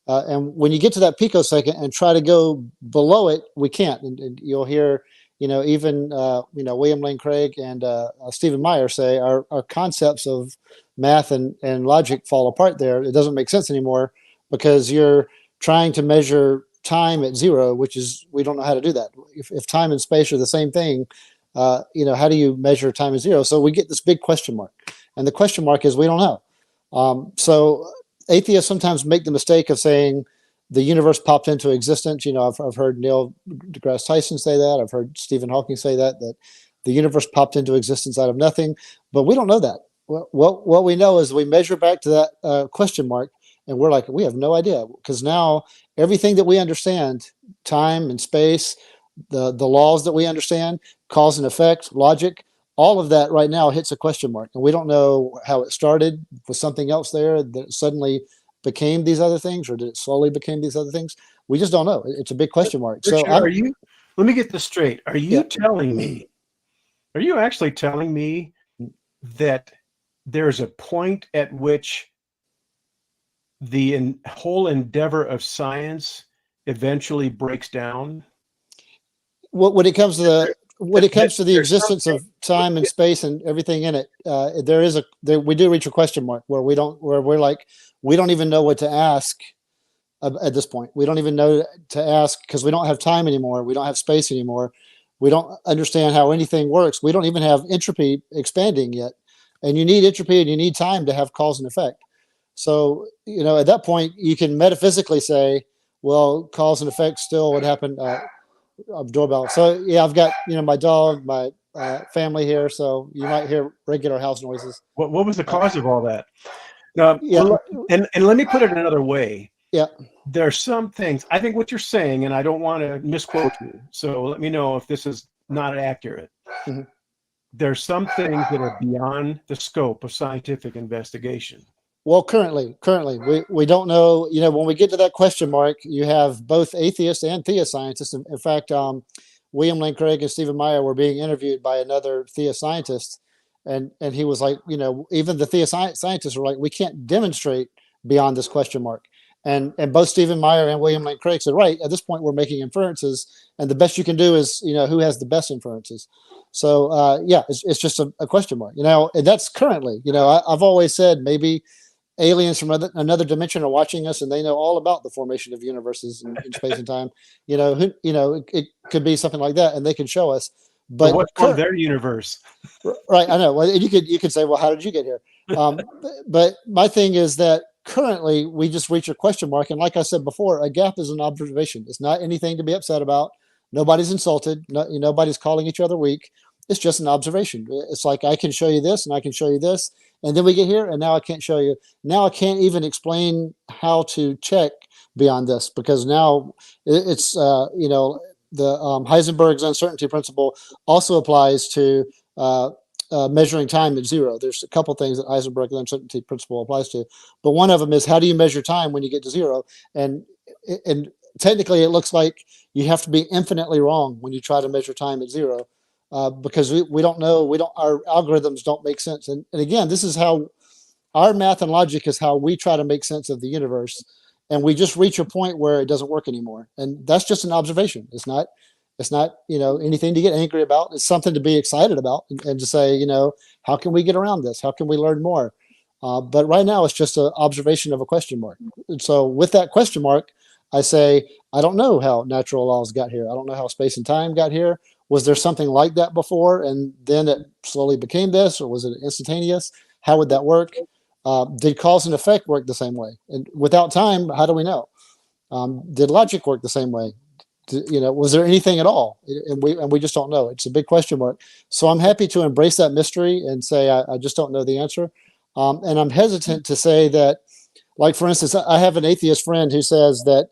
And when you get to that picosecond and try to go below it, we can't. And you'll hear, even, William Lane Craig and Stephen Meyer say our concepts of math and logic fall apart there. It doesn't make sense anymore because you're trying to measure time at zero, which is, we don't know how to do that. If time and space are the same thing, how do you measure time at zero? So we get this big question mark. And the question mark is, we don't know. So atheists sometimes make the mistake of saying the universe popped into existence. I've heard Neil deGrasse Tyson say that. I've heard Stephen Hawking say that the universe popped into existence out of nothing, but we don't know that. What we know is we measure back to that question mark, and we're like, we have no idea, because now everything that we understand, time and space, the laws that we understand, cause and effect, logic, all of that right now hits a question mark, and we don't know how it started with something else there that suddenly became these other things, or did it slowly become these other things? We just don't know. It's a big question mark. Richard, So let me get this straight. Are you actually telling me that there's a point at which the whole endeavor of science eventually breaks down? when it comes to the existence of time and space and everything in it, we do reach a question mark where we don't even know what to ask at this point. We don't even know to ask because we don't have time anymore. We don't have space anymore. We don't understand how anything works. We don't even have entropy expanding yet. And you need entropy and you need time to have cause and effect. So, at that point, you can metaphysically say, well, cause and effect still would happen. Doorbell. So, yeah, I've got, my dog, my family here. So you might hear regular house noises. What was the cause of all that? Yeah. And let me put it another way. Yeah. There are some things, I think what you're saying, and I don't want to misquote you, so let me know if this is not accurate. Mhm. There's some things that are beyond the scope of scientific investigation. Well, currently, we don't know. You know, when we get to that question mark, you have both atheist and theist scientists. In fact, William Lane Craig and Stephen Meyer were being interviewed by another theist scientist, and he was like, you know, even the theist scientists were like, we can't demonstrate beyond this question mark. And both Stephen Meyer and William Lane Craig said, right, at this point, we're making inferences, and the best you can do is, you know, who has the best inferences. So yeah, it's just a question mark. You know, and that's currently. You know, I've always said maybe aliens from another dimension are watching us, and they know all about the formation of universes in space and time. You know, it could be something like that, and they can show us. But what's from their universe? Right, I know. Well, you could say, well, how did you get here? But my thing is that currently we just reach a question mark, and like I said before, a gap is an observation. It's not anything to be upset about. Nobody's insulted. Nobody's calling each other weak. It's just an observation. It's like I can show you this, and I can show you this, and then we get here, and now I can't show you. Now I can't even explain how to check beyond this, because now it's you know, the Heisenberg's uncertainty principle also applies to measuring time at zero. There's a couple things that Heisenberg's uncertainty principle applies to, but one of them is how do you measure time when you get to zero? And technically, it looks like you have to be infinitely wrong when you try to measure time at zero. Because we don't know, our algorithms don't make sense. And again, this is how our math and logic is how we try to make sense of the universe. And we just reach a point where it doesn't work anymore. And that's just an observation. It's not, you know, anything to get angry about. It's something to be excited about, and to say, you know, how can we get around this? How can we learn more? But right now it's just an observation of a question mark. And so with that question mark, I say, I don't know how natural laws got here. I don't know how space and time got here. Was there something like that before, and then it slowly became this, or was it instantaneous? How would that work? Did cause and effect work the same way? And without time, how do we know? Did logic work the same way? You know, was there anything at all? And we just don't know. It's a big question mark. So I'm happy to embrace that mystery and say I just don't know the answer. And I'm hesitant to say that, like, for instance, I have an atheist friend who says that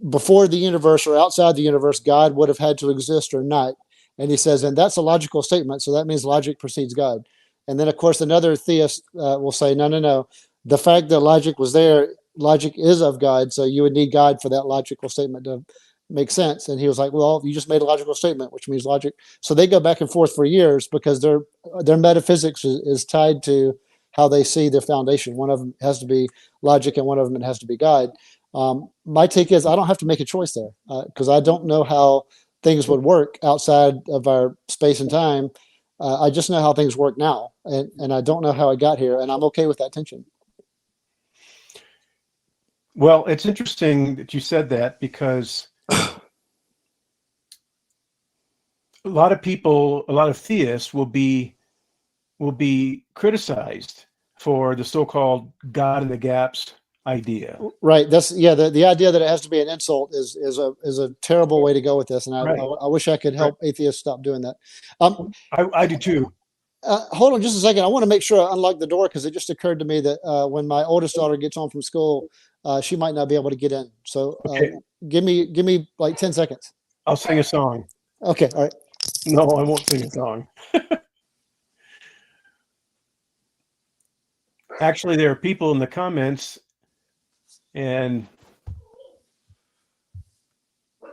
before the universe or outside the universe, God would have had to exist or not. And he says, and that's a logical statement. So that means logic precedes God. And then, of course, another theist will say, no. The fact that logic was there, logic is of God. So you would need God for that logical statement to make sense. And he was like, well, you just made a logical statement, which means logic. So they go back and forth for years because their metaphysics is tied to how they see the foundation. One of them has to be logic, and one of them has to be God. My take is I don't have to make a choice there, because I don't know how things would work outside of our space and time. I just know how things work now, and I don't know how I got here, and I'm okay with that tension. Well, it's interesting that you said that, because a lot of people, a lot of theists will be criticized for the so-called God in the gaps idea. Right. That's the idea that it has to be an insult is a terrible way to go with this, and I wish I could help atheists stop doing that. I do too. Hold on just a second. I want to make sure I unlock the door, because it just occurred to me that when my oldest daughter gets home from school, she might not be able to get in. So give me like 10 seconds. I'll sing a song. Okay. All right. No, I won't sing a song. Actually, there are people in the comments, and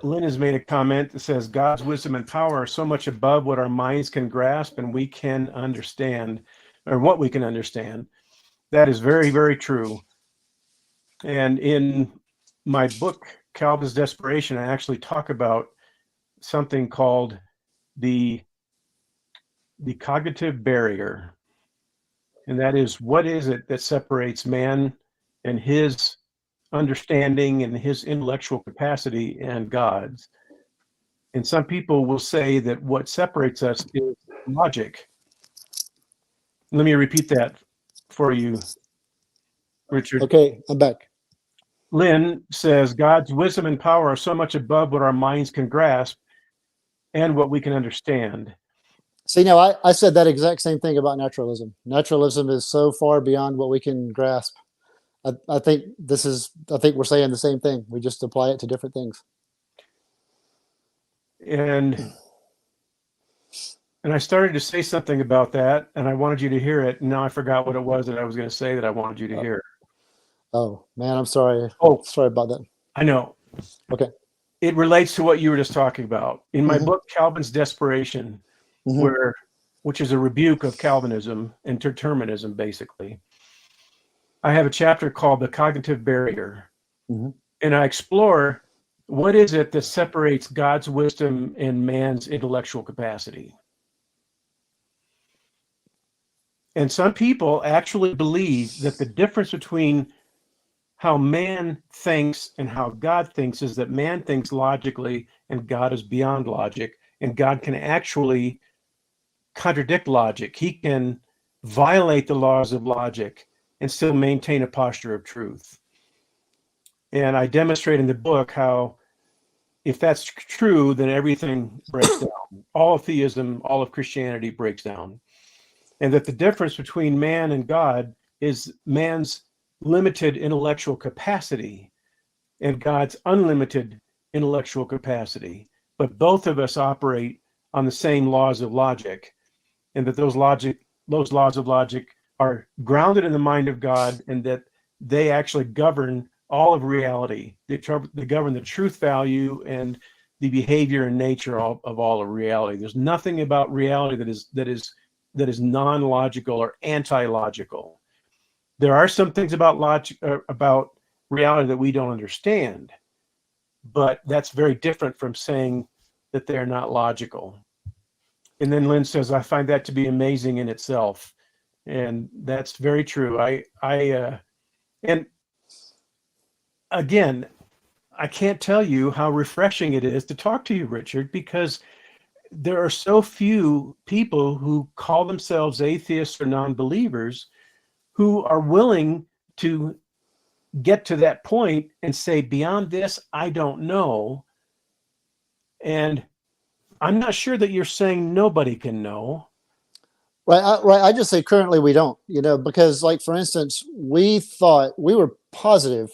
Lynn has made a comment that says God's wisdom and power are so much above what our minds can grasp and we can understand, or what we can understand. That is very, very true. And in my book, Calvin's Desperation, I actually talk about something called the cognitive barrier. And that is, what is it that separates man and his understanding and his intellectual capacity and God's? And some people will say that what separates us is logic. Let me repeat that for you, Richard. Okay, I'm back. Lynn says God's wisdom and power are so much above what our minds can grasp and what we can understand. See, now I said that exact same thing about naturalism. Naturalism is so far beyond what we can grasp. I think we're saying the same thing. We just apply it to different things. And I started to say something about that, and I wanted you to hear it. And now I forgot what it was that I was going to say that I wanted you to hear. Oh man, I'm sorry. Oh, Sorry about that. I know. Okay. It relates to what you were just talking about. In my Mhm. book, Calvin's Desperation, Mhm. which is a rebuke of Calvinism and determinism, basically, I have a chapter called The Cognitive Barrier. Mhm. And I explore what is it that separates God's wisdom and man's intellectual capacity. And some people actually believe that the difference between how man thinks and how God thinks is that man thinks logically and God is beyond logic, and God can actually contradict logic. He can violate the laws of logic and still maintain a posture of truth. And I demonstrate in the book how if that's true, then everything breaks down. All of theism, all of Christianity breaks down. And that the difference between man and God is man's limited intellectual capacity and God's unlimited intellectual capacity. But both of us operate on the same laws of logic, and that those laws of logic are grounded in the mind of God, and that they actually govern all of reality. They govern the truth value and the behavior and nature of all of reality. There's nothing about reality that is non-logical or anti-logical. There are some things about about reality that we don't understand, but that's very different from saying that they're not logical. And then Lynn says, I find that to be amazing in itself. And that's very true. And again, I can't tell you how refreshing it is to talk to you, Richard, because there are so few people who call themselves atheists or non-believers who are willing to get to that point and say, beyond this, I don't know. And I'm not sure that you're saying nobody can know. Right. I just say currently we don't, because like, for instance, we were positive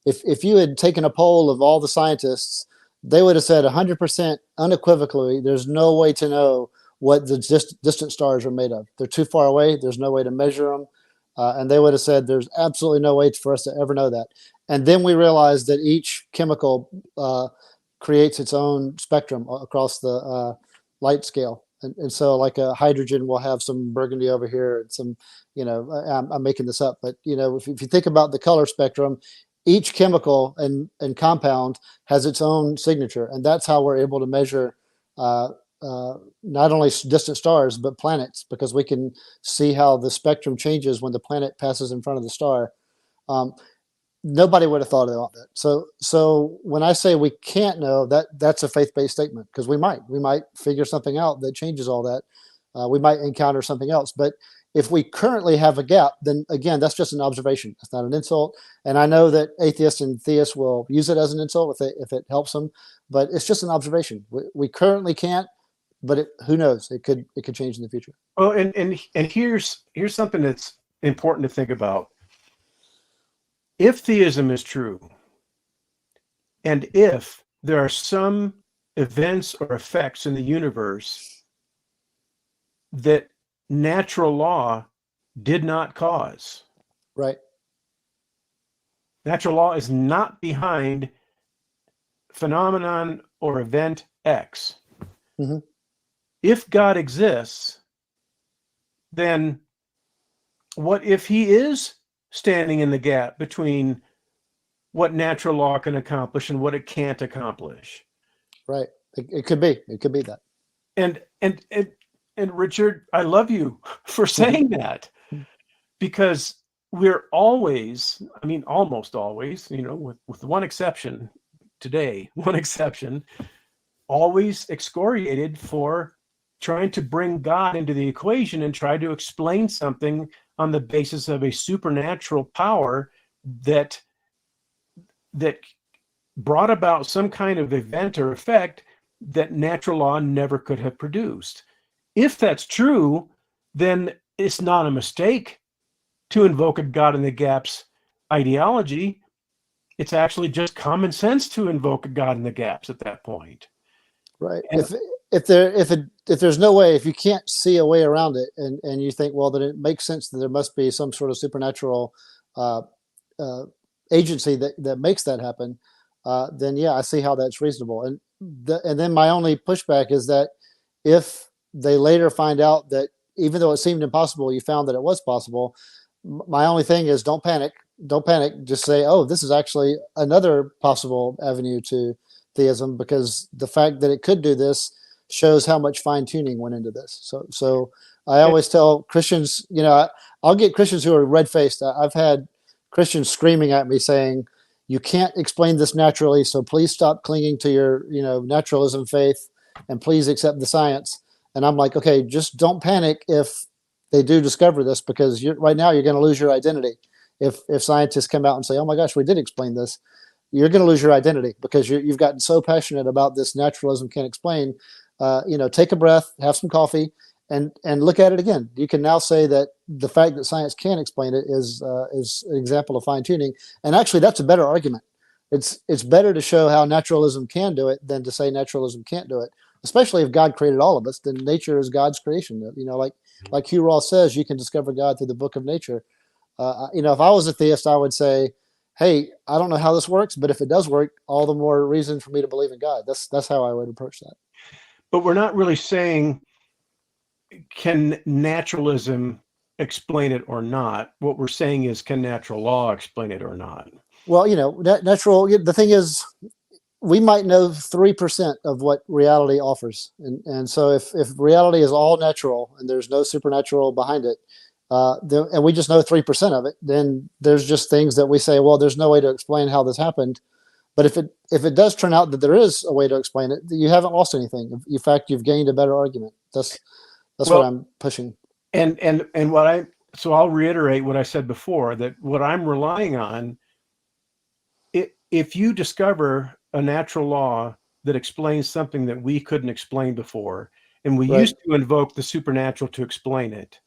if you had taken a poll of all the scientists, they would have said 100% unequivocally, there's no way to know what the distant stars are made of. They're too far away. There's no way to measure them. And they would have said there's absolutely no way for us to ever know that. And then we realized that each chemical creates its own spectrum across the light scale. And so like a hydrogen will have some burgundy over here and some, I'm making this up, but if you think about the color spectrum, each chemical and compound has its own signature. And that's how we're able to measure not only distant stars, but planets, because we can see how the spectrum changes when the planet passes in front of the star. Nobody would have thought about that. So when I say we can't know, that's a faith-based statement, because we might figure something out that changes all that. We might encounter something else, but if we currently have a gap, then again, that's just an observation. It's not an insult. And I know that atheists and theists will use it as an insult if it helps them, but it's just an observation. We currently can't, but who knows? It could change in the future. Well, and here's something that's important to think about. If theism is true, and if there are some events or effects in the universe that natural law did not cause, right? Natural law is not behind phenomenon or event X. Mm-hmm. If God exists, then what if he is standing in the gap between what natural law can accomplish and what it can't accomplish? Right. It could be. It could be that. And Richard, I love you for saying that, because we're always, I mean, almost always, with one exception today, always excoriated for trying to bring God into the equation and try to explain something on the basis of a supernatural power that brought about some kind of event or effect that natural law never could have produced. If that's true, then it's not a mistake to invoke a God in the gaps ideology, it's actually just common sense to invoke a God in the gaps at that point. Right. And If there's no way, if you can't see a way around it, and you think, well, then it makes sense that there must be some sort of supernatural uh, uh, agency that makes that happen, then yeah, I see how that's reasonable. And then my only pushback is that if they later find out that even though it seemed impossible, you found that it was possible, my only thing is don't panic. Don't panic. Just say, oh, this is actually another possible avenue to theism, because the fact that it could do this shows how much fine tuning went into this. So I always tell Christians, I'll get Christians who are red faced. I've had Christians screaming at me saying, you can't explain this naturally, so please stop clinging to your, naturalism faith, and please accept the science. And I'm like, okay, just don't panic if they do discover this, because right now you're going to lose your identity. If scientists come out and say, oh my gosh, we did explain this, you're going to lose your identity, because you've gotten so passionate about this naturalism can't explain. Take a breath, have some coffee, and look at it again. You can now say that the fact that science can explain it is an example of fine tuning. And actually, that's a better argument. It's better to show how naturalism can do it than to say naturalism can't do it. Especially if God created all of us, then nature is God's creation. Like Hugh Ross says, you can discover God through the book of nature. If I was a theist, I would say, hey, I don't know how this works, but if it does work, all the more reason for me to believe in God. That's how I would approach that. But we're not really saying, can naturalism explain it or not? What we're saying is, can natural law explain it or not? Well, the thing is, we might know 3% of what reality offers. And so if reality is all natural and there's no supernatural behind it, and we just know 3% of it, then there's just things that we say, well, there's no way to explain how this happened. But if it does turn out that there is a way to explain it, you haven't lost anything. In fact, you've gained a better argument. That's what I'm pushing. So I'll reiterate what I said before, that what I'm relying on, if you discover a natural law that explains something that we couldn't explain before, and we used to invoke the supernatural to explain it,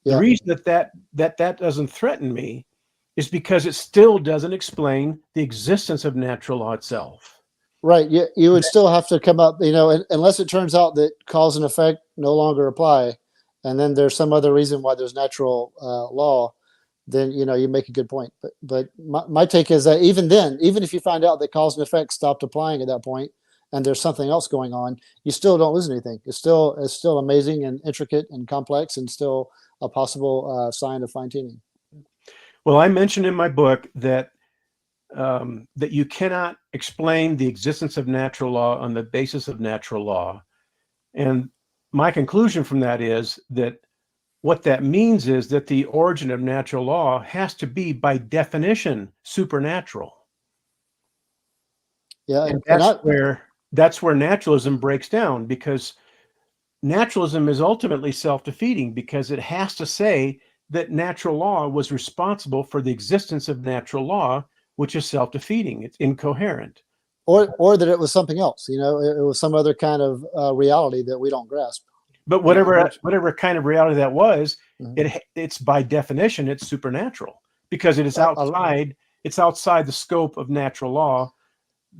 the reason that doesn't threaten me is because it still doesn't explain the existence of natural law itself. Right. You would still have to come up, unless it turns out that cause and effect no longer apply, and then there's some other reason why there's natural law, then, you make a good point. But my take is that even then, even if you find out that cause and effect stopped applying at that point, and there's something else going on, you still don't lose anything. It's still amazing and intricate and complex, and still a possible sign of fine tuning. Well, I mentioned in my book that that you cannot explain the existence of natural law on the basis of natural law. And my conclusion from that is that what that means is that the origin of natural law has to be, by definition, supernatural. Yeah, and that's where naturalism breaks down, because naturalism is ultimately self-defeating, because it has to say that natural law was responsible for the existence of natural law, which is self-defeating. It's incoherent. Or that it was something else. It was some other kind of reality that we don't grasp. But whatever kind of reality that was, it's by definition, it's supernatural, because it is outside. It's outside the scope of natural law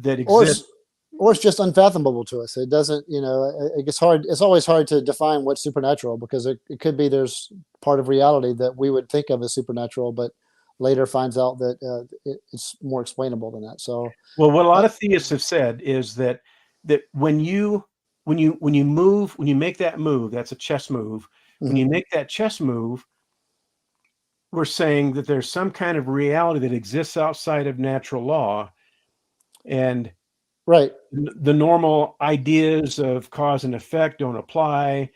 that exists. Or it's just unfathomable to us. It doesn't, it gets hard. It's always hard to define what's supernatural, because it could be there's part of reality that we would think of as supernatural, but later finds out that it's more explainable than that. So, well, what a lot of theists have said is that when you make that move, that's a chess move. When you make that chess move, we're saying that there's some kind of reality that exists outside of natural law, and the normal ideas of cause and effect don't apply.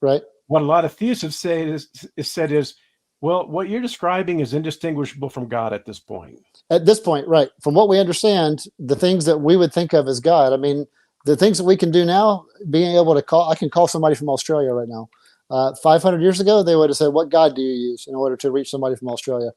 Right. What a lot of theists have said is, well, what you're describing is indistinguishable from God at this point. At this point, right. From what we understand, the things that we would think of as God, I mean, the things that we can do now, being able to I can call somebody from Australia right now. 500 years ago, they would have said, what God do you use in order to reach somebody from Australia?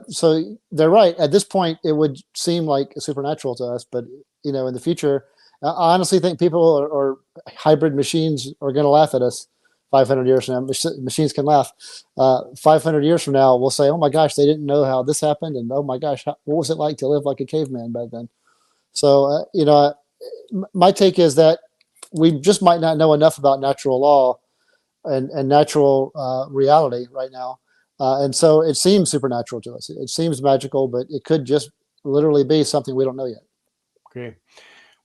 So they're right. At this point, it would seem like supernatural to us, but in the future, I honestly think people or hybrid machines are going to laugh at us 500 years from now, machines can laugh. 500 years from now, we'll say, oh my gosh, they didn't know how this happened. And oh my gosh, what was it like to live like a caveman back then? So, my take is that we just might not know enough about natural law and natural reality right now. And so it seems supernatural to us. It seems magical, but it could just literally be something we don't know yet. Okay.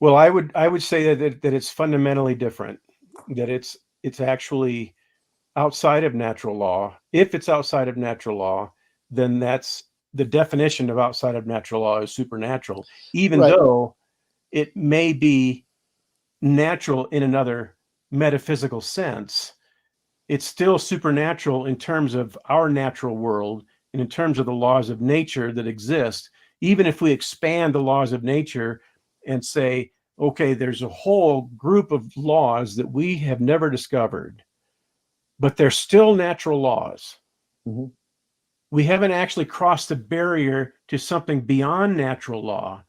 Well, I would say that it's fundamentally different, that it's actually outside of natural law. If it's outside of natural law, then that's the definition of outside of natural law is supernatural, even Right. though it may be natural in another metaphysical sense. It's still supernatural in terms of our natural world and in terms of the laws of nature that exist. Even if we expand the laws of nature and say, okay, there's a whole group of laws that we have never discovered, but they're still natural laws. Mm-hmm. We haven't actually crossed the barrier to something beyond natural law,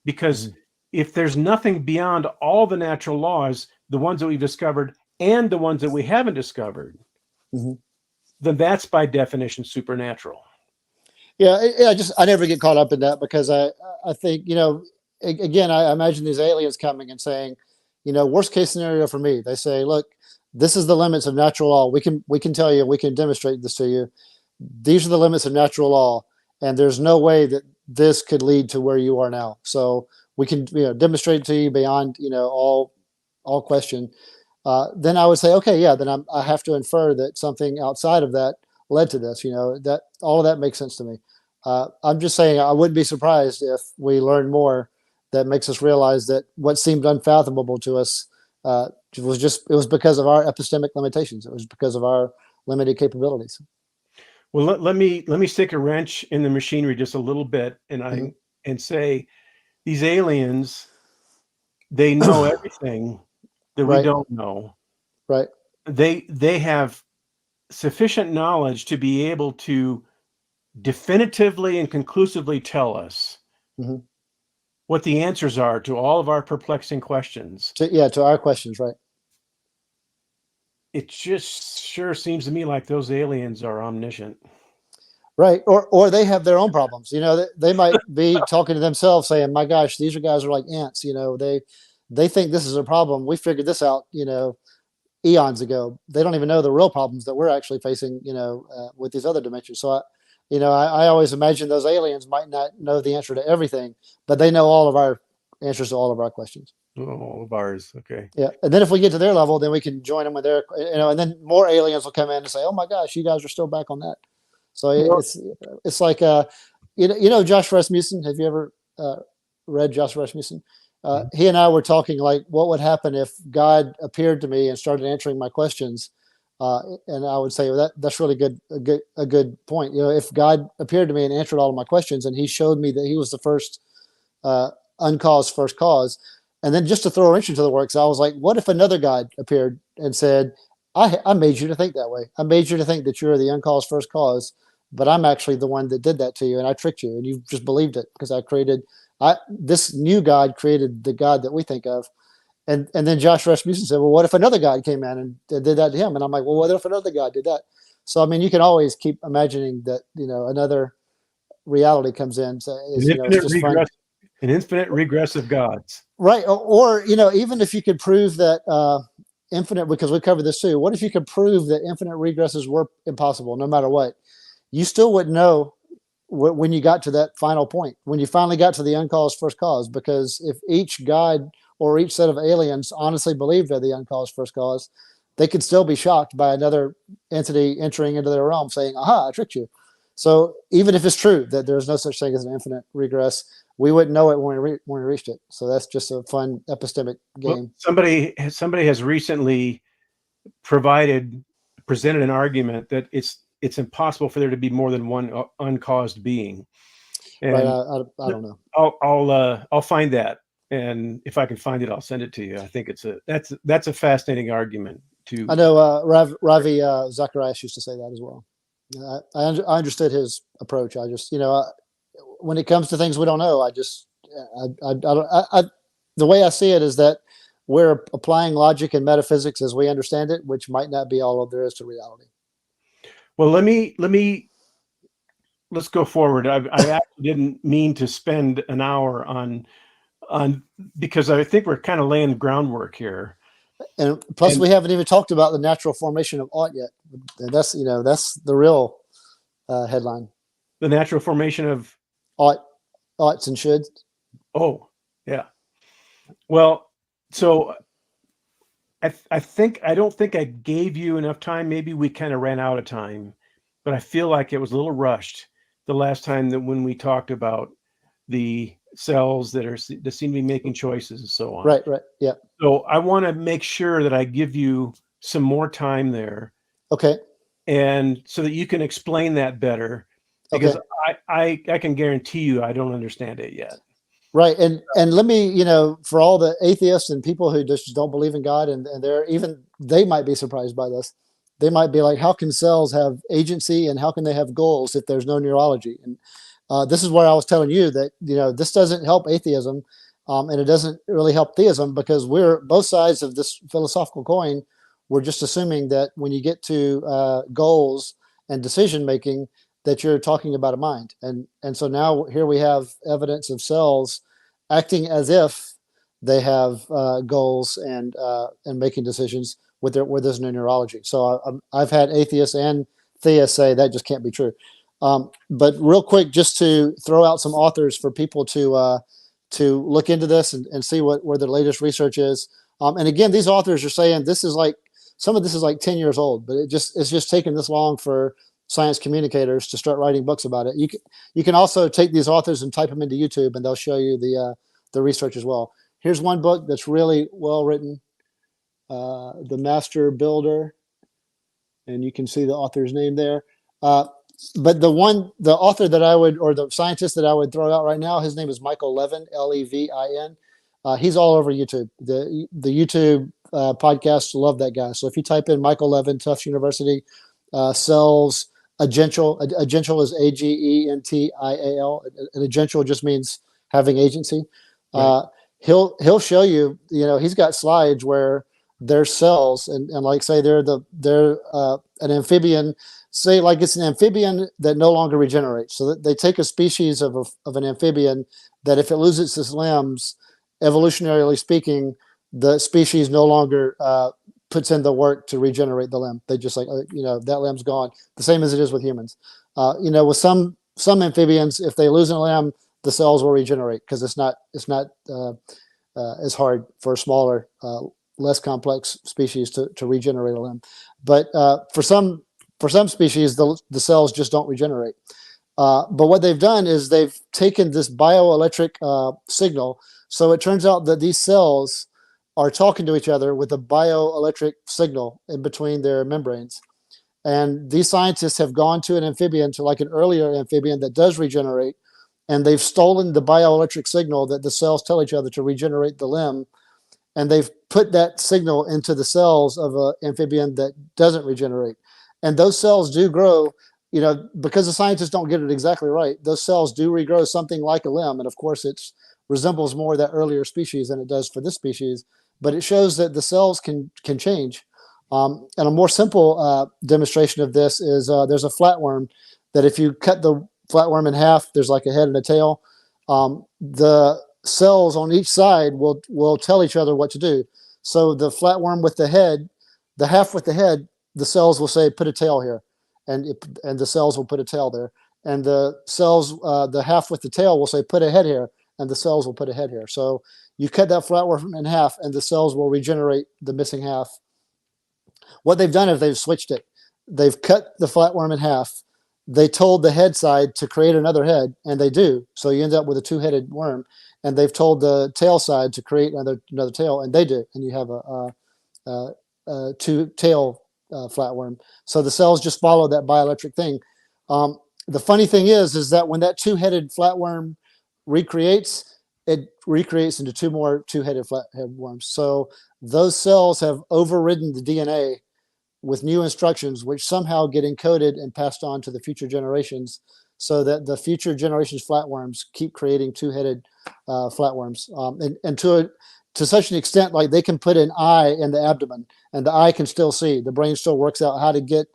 because if there's nothing beyond all the natural laws, the ones that we've discovered and the ones that we haven't discovered, then that's by definition supernatural. Yeah, I never get caught up in that, because I think, again, I imagine these aliens coming and saying, worst case scenario for me, they say, look, this is the limits of natural law. We can tell you, we can demonstrate this to you. These are the limits of natural law, and there's no way that this could lead to where you are now. So we can, demonstrate to you beyond, all question. Then I would say, okay, yeah, then I have to infer that something outside of that led to this. That all of that makes sense to me. I'm just saying I wouldn't be surprised if we learn more that makes us realize that what seemed unfathomable to us it was because of our epistemic limitations. It was because of our limited capabilities. Well, let me stick a wrench in the machinery just a little bit, and and say these aliens, they know everything that we Right. don't know. Right. They have sufficient knowledge to be able to definitively and conclusively tell us what the answers are to all of our perplexing questions. To our questions, right? It just sure seems to me like those aliens are omniscient. Right. Or they have their own problems. They might be talking to themselves saying, my gosh, these guys are like ants. They think this is a problem. We figured this out, eons ago. They don't even know the real problems that we're actually facing, with these other dimensions. So I always imagine those aliens might not know the answer to everything, but they know all of our answers to all of our questions. All of ours. Okay. Yeah. And then if we get to their level, then we can join them with their, and then more aliens will come in and say, oh my gosh, you guys are still back on that. So it's like, Josh Rasmussen. Have you ever read Josh Rasmussen? He and I were talking like, what would happen if God appeared to me and started answering my questions? And I would say, well, that's really a good point. If God appeared to me and answered all of my questions, and he showed me that he was the first uncaused first cause, and then just to throw a wrench into the works, I was like, what if another God appeared and said, I made you to think that way. I made you to think that you're the uncaused first cause, but I'm actually the one that did that to you, and I tricked you, and you just believed it because this new God created the God that we think of. And then Josh Rasmussen said, well, what if another God came in and did that to him? And I'm like, well, what if another God did that? So, I mean, you can always keep imagining that, another reality comes in. So it's just fun. An infinite regress of gods. Right. Or even if you could prove that infinite, because we covered this too, what if you could prove that infinite regresses were impossible no matter what? You still wouldn't know when you got to that final point, when you finally got to the uncaused first cause, because if each God or each set of aliens honestly believed they're the uncaused first cause, they could still be shocked by another entity entering into their realm saying, aha, I tricked you. So even if it's true that there's no such thing as an infinite regress, we wouldn't know it when we reached it. So that's just a fun epistemic game. Well, somebody has recently presented an argument that it's impossible for there to be more than one uncaused being. And right. I don't know. I'll find that, and if I can find it, I'll send it to you. I think that's a fascinating argument too. I know Ravi Zacharias used to say that as well. I understood his approach. I just when it comes to things we don't know, the way I see it is that we're applying logic and metaphysics as we understand it, which might not be all there is to reality. Well, let's go forward. I actually didn't mean to spend an hour on because I think we're kind of laying groundwork here. And plus, And we haven't even talked about the natural formation of ought yet. And that's the real headline. the natural formation of Oughts and shoulds. oh yeah. Well, so I think I don't think I gave you enough time. Maybe we kind of ran out of time, but I feel like it was a little rushed the last time that when we talked about the cells that seem to be making choices and so on. Right. Yeah. So I want to make sure that I give you some more time there. Okay. And so that you can explain that better, because okay. I can guarantee you I don't understand it yet. Right. And let me, for all the atheists and people who just don't believe in God, and they might be surprised by this. They might be like, how can cells have agency and how can they have goals if there's no neurology? And this is where I was telling you that, this doesn't help atheism, and it doesn't really help theism, because we're both sides of this philosophical coin. We're just assuming that when you get to goals and decision making, that you're talking about a mind. And so now here we have evidence of cells acting as if they have goals and making decisions where there's no neurology. So I've had atheists and theists say that just can't be true. But real quick, just to throw out some authors for people to look into this and see where the latest research is. And again, these authors are saying some of this is like 10 years old, but it's just taken this long for science communicators to start writing books about it. You can also take these authors and type them into YouTube, and they'll show you the research as well. Here's one book that's really well written, The Master Builder, and you can see the author's name there. But the author that or the scientist that I would throw out right now, his name is Michael Levin, Levin. He's all over YouTube. The YouTube podcasts love that guy. So if you type in Michael Levin, Tufts University, cells, agential is agential, and agential just means having agency. Right. He'll show you, he's got slides where there's cells and like say they're an amphibian, say like it's an amphibian that no longer regenerates. So that they take a species of an amphibian that if it loses its limbs, evolutionarily speaking, the species no longer puts in the work to regenerate the limb. They just that limb's gone. The same as it is with humans. With some amphibians, if they lose a limb, the cells will regenerate because it's not as hard for a smaller, less complex species to regenerate a limb. But for some species, the cells just don't regenerate. But what they've done is they've taken this bioelectric signal. So it turns out that these cells are talking to each other with a bioelectric signal in between their membranes. And these scientists have gone to an amphibian, to like an earlier amphibian that does regenerate, and they've stolen the bioelectric signal that the cells tell each other to regenerate the limb, and they've put that signal into the cells of an amphibian that doesn't regenerate. And those cells do grow, because the scientists don't get it exactly right, those cells do regrow something like a limb. And of course, it resembles more that earlier species than it does for this species. But it shows that the cells can change. And a more simple demonstration of this is there's a flatworm that if you cut the flatworm in half, there's like a head and a tail. The cells on each side will tell each other what to do. So the flatworm with the head, the half with the head, the cells will say, put a tail here. And the cells will put a tail there. And the cells, the half with the tail will say, put a head here. And the cells will put a head here. So you cut that flatworm in half and the cells will regenerate the missing half. What they've done is they've switched it. They've cut the flatworm in half. They told the head side to create another head, and they do. So you end up with a two-headed worm. And they've told the tail side to create another tail, and they do. And you have a two-tail flatworm. So the cells just follow that bioelectric thing. The funny thing is that when that two-headed flatworm recreates, it recreates into two more two-headed flathead worms. So those cells have overridden the DNA with new instructions, which somehow get encoded and passed on to the future generations, so that the future generations flatworms keep creating two-headed flatworms. And to such an extent, like they can put an eye in the abdomen, and the eye can still see. The brain still works out how to get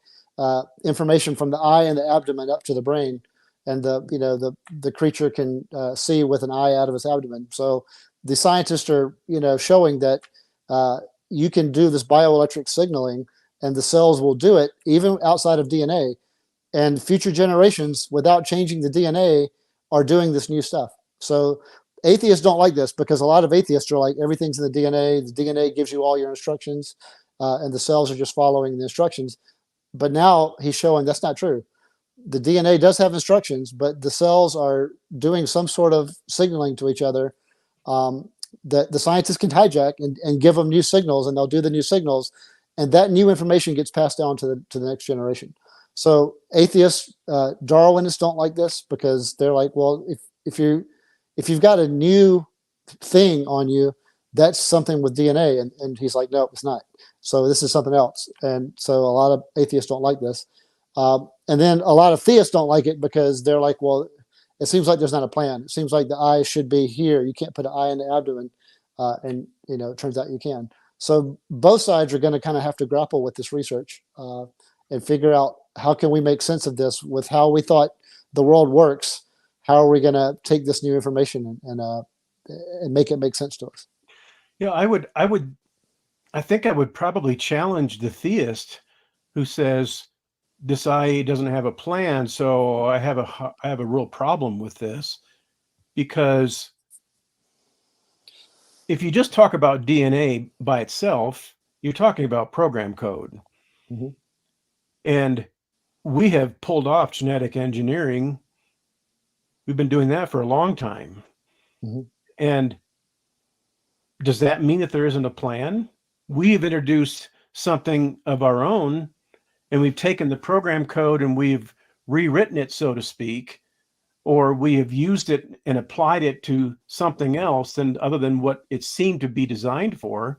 information from the eye and the abdomen up to the brain, and the creature can see with an eye out of its abdomen. So the scientists are showing that you can do this bioelectric signaling, and the cells will do it even outside of DNA. And future generations, without changing the DNA, are doing this new stuff. So atheists don't like this, because a lot of atheists are like, everything's in the DNA. The DNA gives you all your instructions, and the cells are just following the instructions. But now he's showing that's not true. The DNA does have instructions, but the cells are doing some sort of signaling to each other that the scientists can hijack and give them new signals, and they'll do the new signals, and that new information gets passed down to the next generation. So atheists, Darwinists don't like this, because they're like, well, if you've got a new thing on you, that's something with DNA. And he's like, no, it's not. So this is something else. And so a lot of atheists don't like this. And then a lot of theists don't like it, because they're like, well, it seems like there's not a plan. It seems like the eye should be here. You can't put an eye in the abdomen. And it turns out you can. So both sides are going to kind of have to grapple with this research and figure out, how can we make sense of this with how we thought the world works? How are we going to take this new information and make it make sense to us? Yeah, I think I would probably challenge the theist who says this eye doesn't have a plan, so I have a real problem with this, because if you just talk about DNA by itself, you're talking about program code. Mm-hmm. And we have pulled off genetic engineering. We've been doing that for a long time. Mm-hmm. And does that mean that there isn't a plan? We've introduced something of our own, and we've taken the program code and we've rewritten it, so to speak, or we have used it and applied it to something else other than what it seemed to be designed for.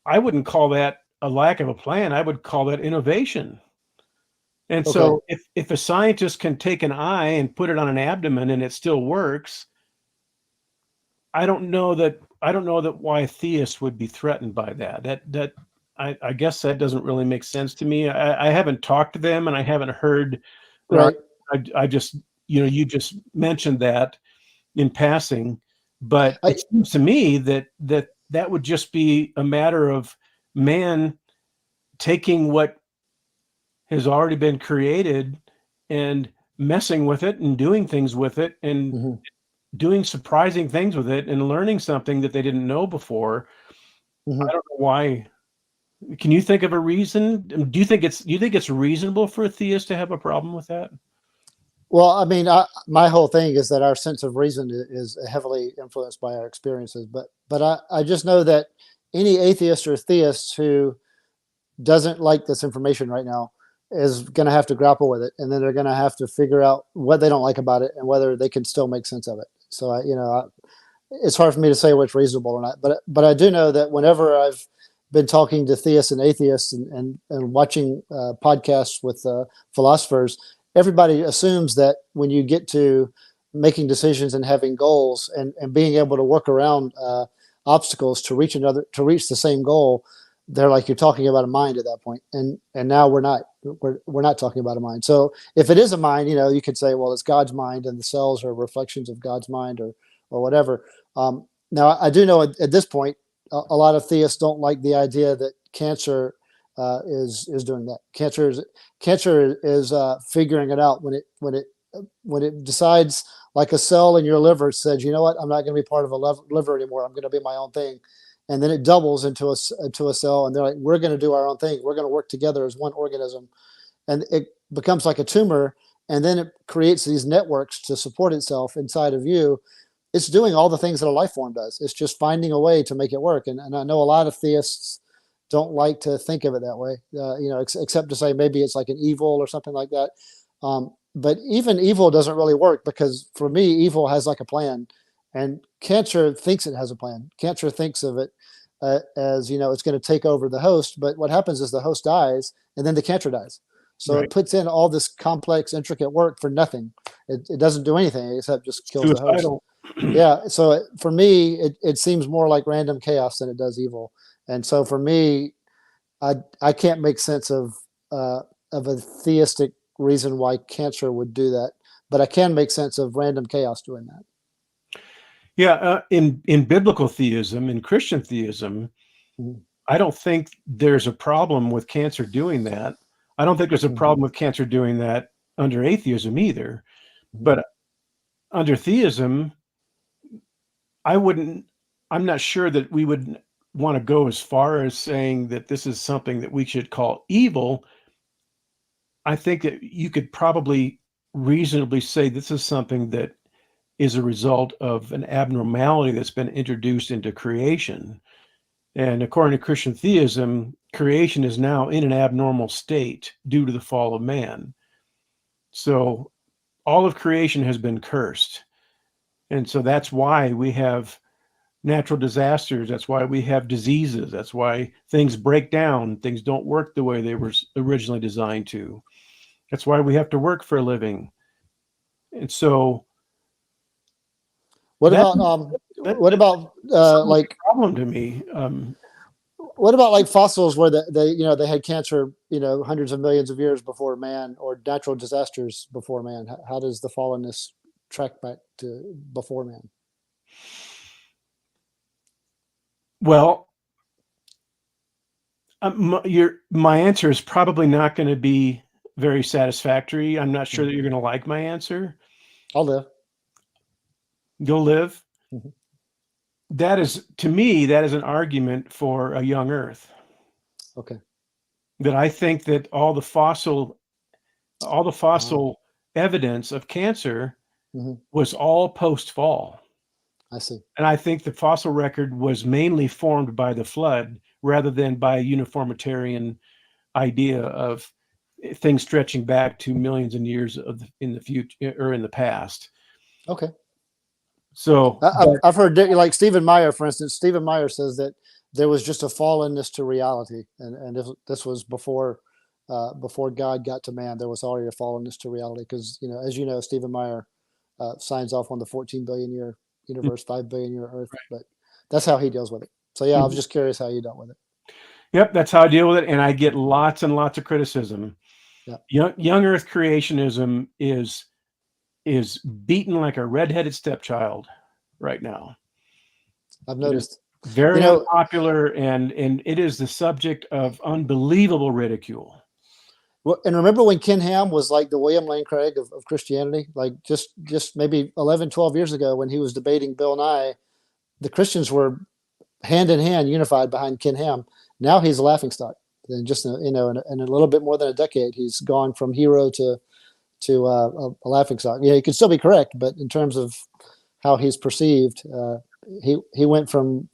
I wouldn't call that a lack of a plan. I would call that innovation. And Okay. so if a scientist can take an eye and put it on an abdomen and it still works, I don't know that why theists would be threatened by that. I guess that doesn't really make sense to me. I haven't talked to them, and I haven't heard. Right. I just, you just mentioned that in passing, but it seems to me that would just be a matter of man taking what has already been created and messing with it and doing things with it and Mm-hmm. doing surprising things with it and learning something that they didn't know before. Mm-hmm. I don't know why. Can you think of a reason? Do you think it's reasonable for a theist to have a problem with that? Well, I mean, my whole thing is that our sense of reason is heavily influenced by our experiences. But I just know that any atheist or theist who doesn't like this information right now is going to have to grapple with it, and then they're going to have to figure out what they don't like about it and whether they can still make sense of it. So, it's hard for me to say what's reasonable or not. But I do know that whenever I've been talking to theists and atheists and watching podcasts with philosophers, everybody assumes that when you get to making decisions and having goals and being able to work around obstacles to reach the same goal, they're like, you're talking about a mind at that point. And now we're not talking about a mind. So if it is a mind, you could say, well, it's God's mind and the cells are reflections of God's mind or whatever. Now I do know at this point, a lot of theists don't like the idea that cancer is doing that. Cancer is figuring it out when it decides, like a cell in your liver says, you know what, I'm not going to be part of a liver anymore. I'm going to be my own thing. And then it doubles into a cell, and they're like, we're going to do our own thing. We're going to work together as one organism. And it becomes like a tumor, and then it creates these networks to support itself inside of you. It's doing all the things that a life form does. It's just finding a way to make it work. And I know a lot of theists don't like to think of it that way, except to say maybe it's like an evil or something like that. But even evil doesn't really work, because for me, evil has like a plan. And cancer thinks it has a plan. Cancer thinks of it as, it's going to take over the host. But what happens is the host dies, and then the cancer dies. So Right. It puts in all this complex, intricate work for nothing. It doesn't do anything except just kills the host. Yeah. So for me, it seems more like random chaos than it does evil. And so for me, I can't make sense of a theistic reason why cancer would do that, but I can make sense of random chaos doing that. Yeah, in biblical theism, in Christian theism, Mhm. I don't think there's a problem with cancer doing that. I don't think there's a Mhm. problem with cancer doing that under atheism either. Mhm. But under theism, I wouldn't, I'm not sure that we would want to go as far as saying that this is something that we should call evil. I think that you could probably reasonably say this is something that is a result of an abnormality that's been introduced into creation. And according to Christian theism, creation is now in an abnormal state due to the fall of man. So all of creation has been cursed. And so that's why we have natural disasters. That's why we have diseases. That's why things break down. Things don't work the way they were originally designed to. That's why we have to work for a living. And so What that, about what that's about somewhat like a problem to me. what about like fossils where they had cancer hundreds of millions of years before man, or natural disasters before man? How does the fallenness track back to before man? Well, my answer is probably not going to be very satisfactory. I'm not sure Mhm. that you're going to like my answer. I'll live. Go live. Mhm. That is, to me, that is an argument for a young Earth. Okay. That I think that all the Ah. fossil evidence of cancer Mhm. was all post-fall. I see. And I think the fossil record was mainly formed by the flood rather than by a uniformitarian idea of things stretching back to millions of years in the future or in the past. Okay. So, but I've heard like Stephen Meyer, for instance. Stephen Meyer says that there was just a fallenness to reality, and this was before God got to man. There was already a fallenness to reality because as you know, Stephen Meyer signs off on the 14 billion year universe, 5 billion year Earth, but that's how he deals with it. So yeah, I was just curious how you dealt with it. yep, that's how I deal with it, and I get lots and lots of criticism. Yeah, Young Earth creationism is beaten like a redheaded stepchild right now. I've It is noticed. You very know, unpopular, and it is the subject of unbelievable ridicule. well, and remember when Ken Ham was like the William Lane Craig of Christianity, like just maybe 11, 12 years ago when he was debating Bill Nye, the Christians were hand in hand, unified behind Ken Ham. Now he's a laughingstock. And just in a little bit more than a decade, he's gone from hero to a laughingstock. Yeah, he could still be correct, but in terms of how he's perceived, he went from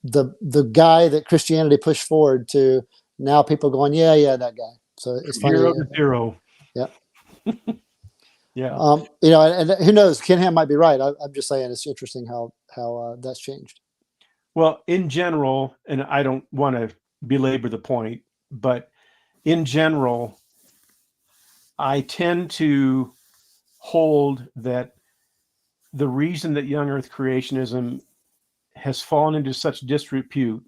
the guy that Christianity pushed forward to now people going, yeah, that guy. So it's From funny. hero to zero. Yeah. Yeah. And who knows? Ken Ham might be right. I'm just saying it's interesting how that's changed. Well, in general, and I don't want to belabor the point, but in general, I tend to hold that the reason that young Earth creationism has fallen into such disrepute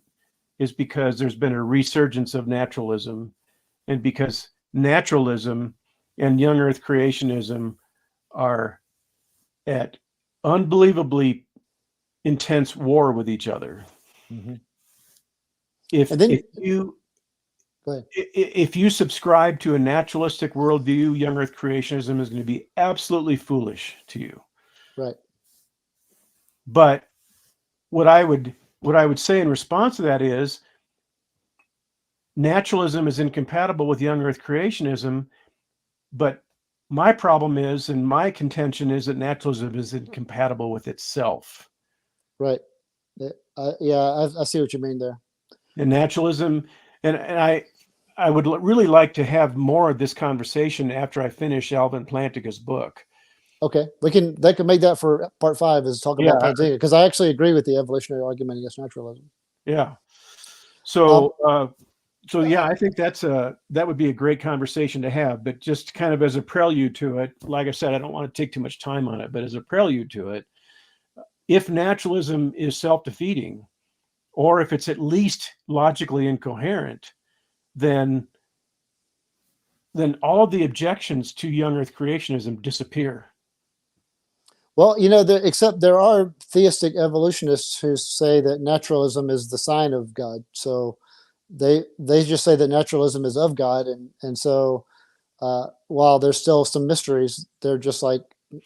is because there's been a resurgence of naturalism, and because naturalism and young Earth creationism are at unbelievably intense war with each other. Mm-hmm. If And then if you go ahead. if you subscribe to a naturalistic worldview, young Earth creationism is going to be absolutely foolish to you. Right. But what I would say in response to that is naturalism is incompatible with young Earth creationism. But my problem is, and my contention is that naturalism is incompatible with itself. Right. Yeah, I see what you mean there. And naturalism, and I would really like to have more of this conversation after I finish Alvin Plantinga's book. Okay, they can make that for part 5 is talk about Yeah, Plantinga, because I actually agree with the evolutionary argument against naturalism. yeah. Um, So, yeah, I think that would be a great conversation to have. But just kind of as a prelude to it, like I said, I don't want to take too much time on it. But as a prelude to it, if naturalism is self-defeating, or if it's at least logically incoherent, then all of the objections to young Earth creationism disappear. Well, except there are theistic evolutionists who say that naturalism is the sign of God. So they just say that naturalism is of God, and so while there's still some mysteries, they're just like,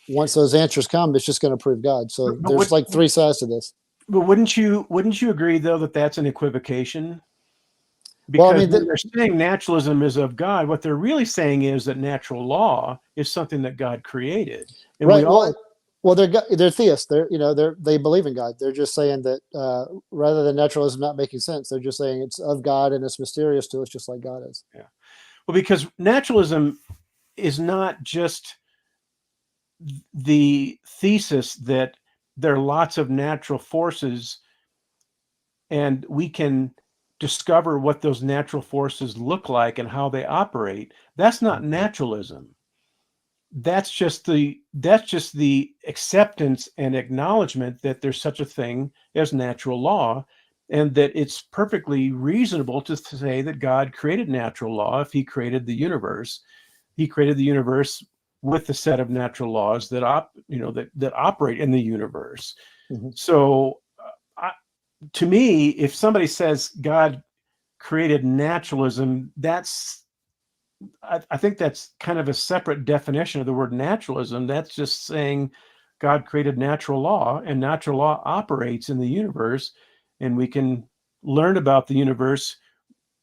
once those answers come, it's just going to prove God. So there's like three sides to this. But wouldn't you agree though that that's an equivocation? Well, I Because mean, when they're saying naturalism is of God, what they're really saying is that natural law is something that God created. And right. we all, Well, they're theists. They believe in God. They're just saying that rather than naturalism not making sense, they're just saying it's of God and it's mysterious to us, just like God is. yeah. Well, because naturalism is not just the thesis that there are lots of natural forces and we can discover what those natural forces look like and how they operate. That's not naturalism. That's just the acceptance and acknowledgement that there's such a thing as natural law, and that it's perfectly reasonable to say that God created natural law. If he created the universe, he created the universe with the set of natural laws that operate in the universe. Mm-hmm. So to me, if somebody says God created naturalism, I think that's kind of a separate definition of the word naturalism. That's just saying God created natural law, and natural law operates in the universe, and we can learn about the universe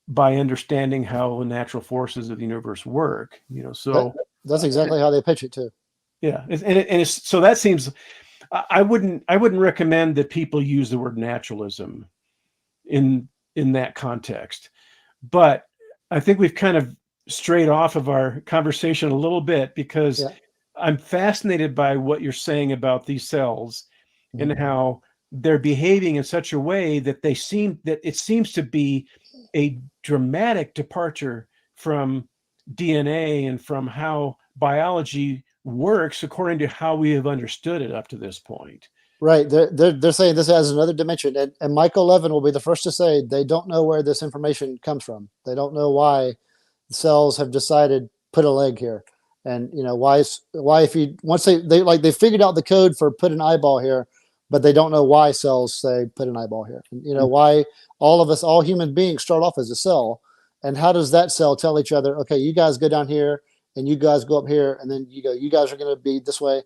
by understanding how the natural forces of the universe work. So that's exactly how they pitch it too. Yeah, so that seems. I wouldn't recommend that people use the word naturalism in that context, but I think we've kind of strayed off of our conversation a little bit, because I'm fascinated by what you're saying about these cells and how they're behaving in such a way that it seems to be a dramatic departure from DNA and from how biology works according to how we have understood it up to this point. Right. They're saying this has another dimension. And Michael Levin will be the first to say they don't know where this information comes from. They don't know why cells have decided put a leg here. And why if you once they figured out the code for put an eyeball here, but they don't know why cells say put an eyeball here. And, why all human beings start off as a cell. And how does that cell tell each other, okay, you guys go down here and you guys go up here, and then you guys are going to be this way.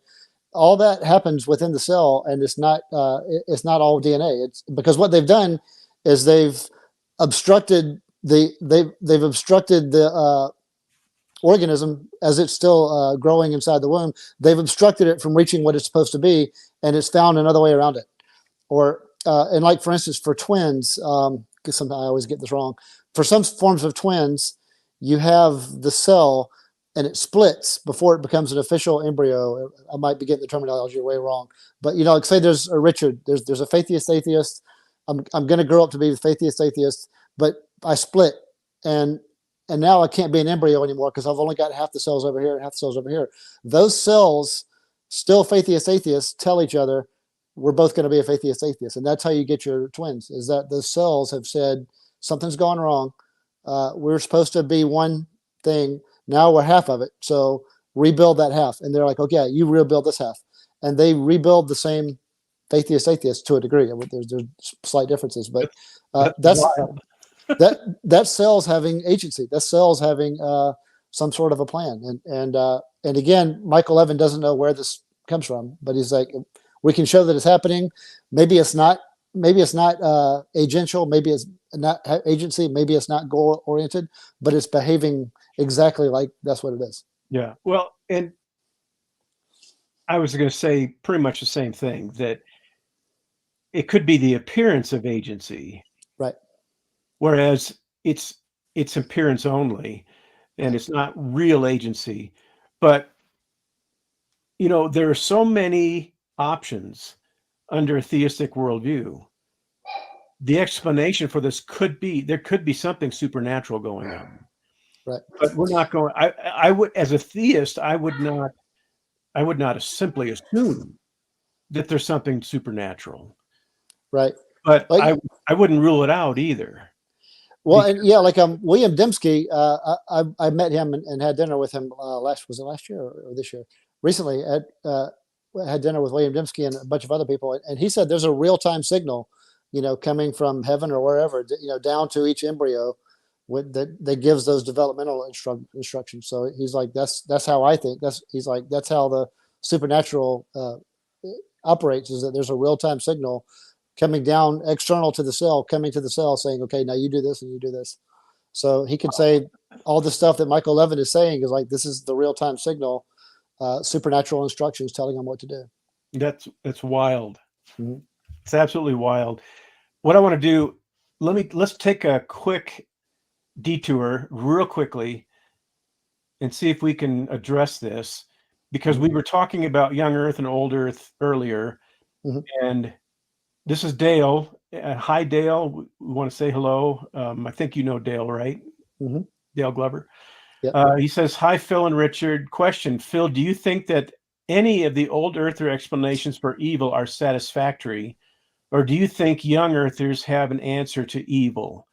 All that happens within the cell, and it's not all DNA. It's because what they've done is they've obstructed the organism as it's still growing inside the womb. They've obstructed it from reaching what it's supposed to be, and it's found another way around it. And like for instance, for twins, because sometimes I always get this wrong. For some forms of twins, you have the cell and it splits before it becomes an official embryo. I might be getting the terminology way wrong, but like say there's a Richard, there's a Faithiest Atheist. I'm going to grow up to be the Faithiest Atheist, but I split, and now I can't be an embryo anymore because I've only got half the cells over here and half the cells over here. Those cells, still Faithiest Atheists, tell each other we're both going to be a Faithiest Atheist, and that's how you get your twins. Is that those cells have said something's gone wrong. We're supposed to be one thing. Now we're half of it. So rebuild that half. And they're like, okay, you rebuild this half. And they rebuild the same Faithiest Atheist to a degree. There's slight differences, but that's wild. that cell's having agency. That cell's having some sort of a plan. And again, Michael Levin doesn't know where this comes from, but he's like, we can show that it's happening. Maybe it's not agential. Maybe it's not agency. Maybe it's not goal oriented, but it's behaving exactly like that's what it is. Yeah. Well, and I was going to say pretty much the same thing, that it could be the appearance of agency, right? Whereas it's appearance only, and it's not real agency. But there are so many options under a theistic worldview. The explanation for this could be something supernatural going on. Right. But we're not going. I would, as a theist, I would not simply assume that there's something supernatural. Right. But Like, I wouldn't rule it out either. well, and yeah, like William Dembski, I met him and had dinner with him was it last year or this year? Recently, had dinner with William Dembski and a bunch of other people, and he said there's a real time signal, coming from heaven or wherever, down to each embryo, that gives those developmental instructions. So he's like, that's how I think. He's like, that's how the supernatural operates, is that there's a real time signal coming down external to the cell, coming to the cell saying, okay, now you do this and you do this. So he could say all the stuff that Michael Levin is saying is like, this is the real time signal, supernatural instructions telling them what to do. That's wild. Mhm. It's absolutely wild. What I want to do, let's take a quick detour real quickly and see if we can address this, because we were talking about young Earth and old Earth earlier. Mhm. And this is Dale. Hi, Dale. We want to say hello. I think you know Dale, right? Mhm. Dale Glover. Yep. He says, hi, Phil and Richard. Question, Phil, do you think that any of the old Earther explanations for evil are satisfactory? Or do you think young Earthers have an answer to evil?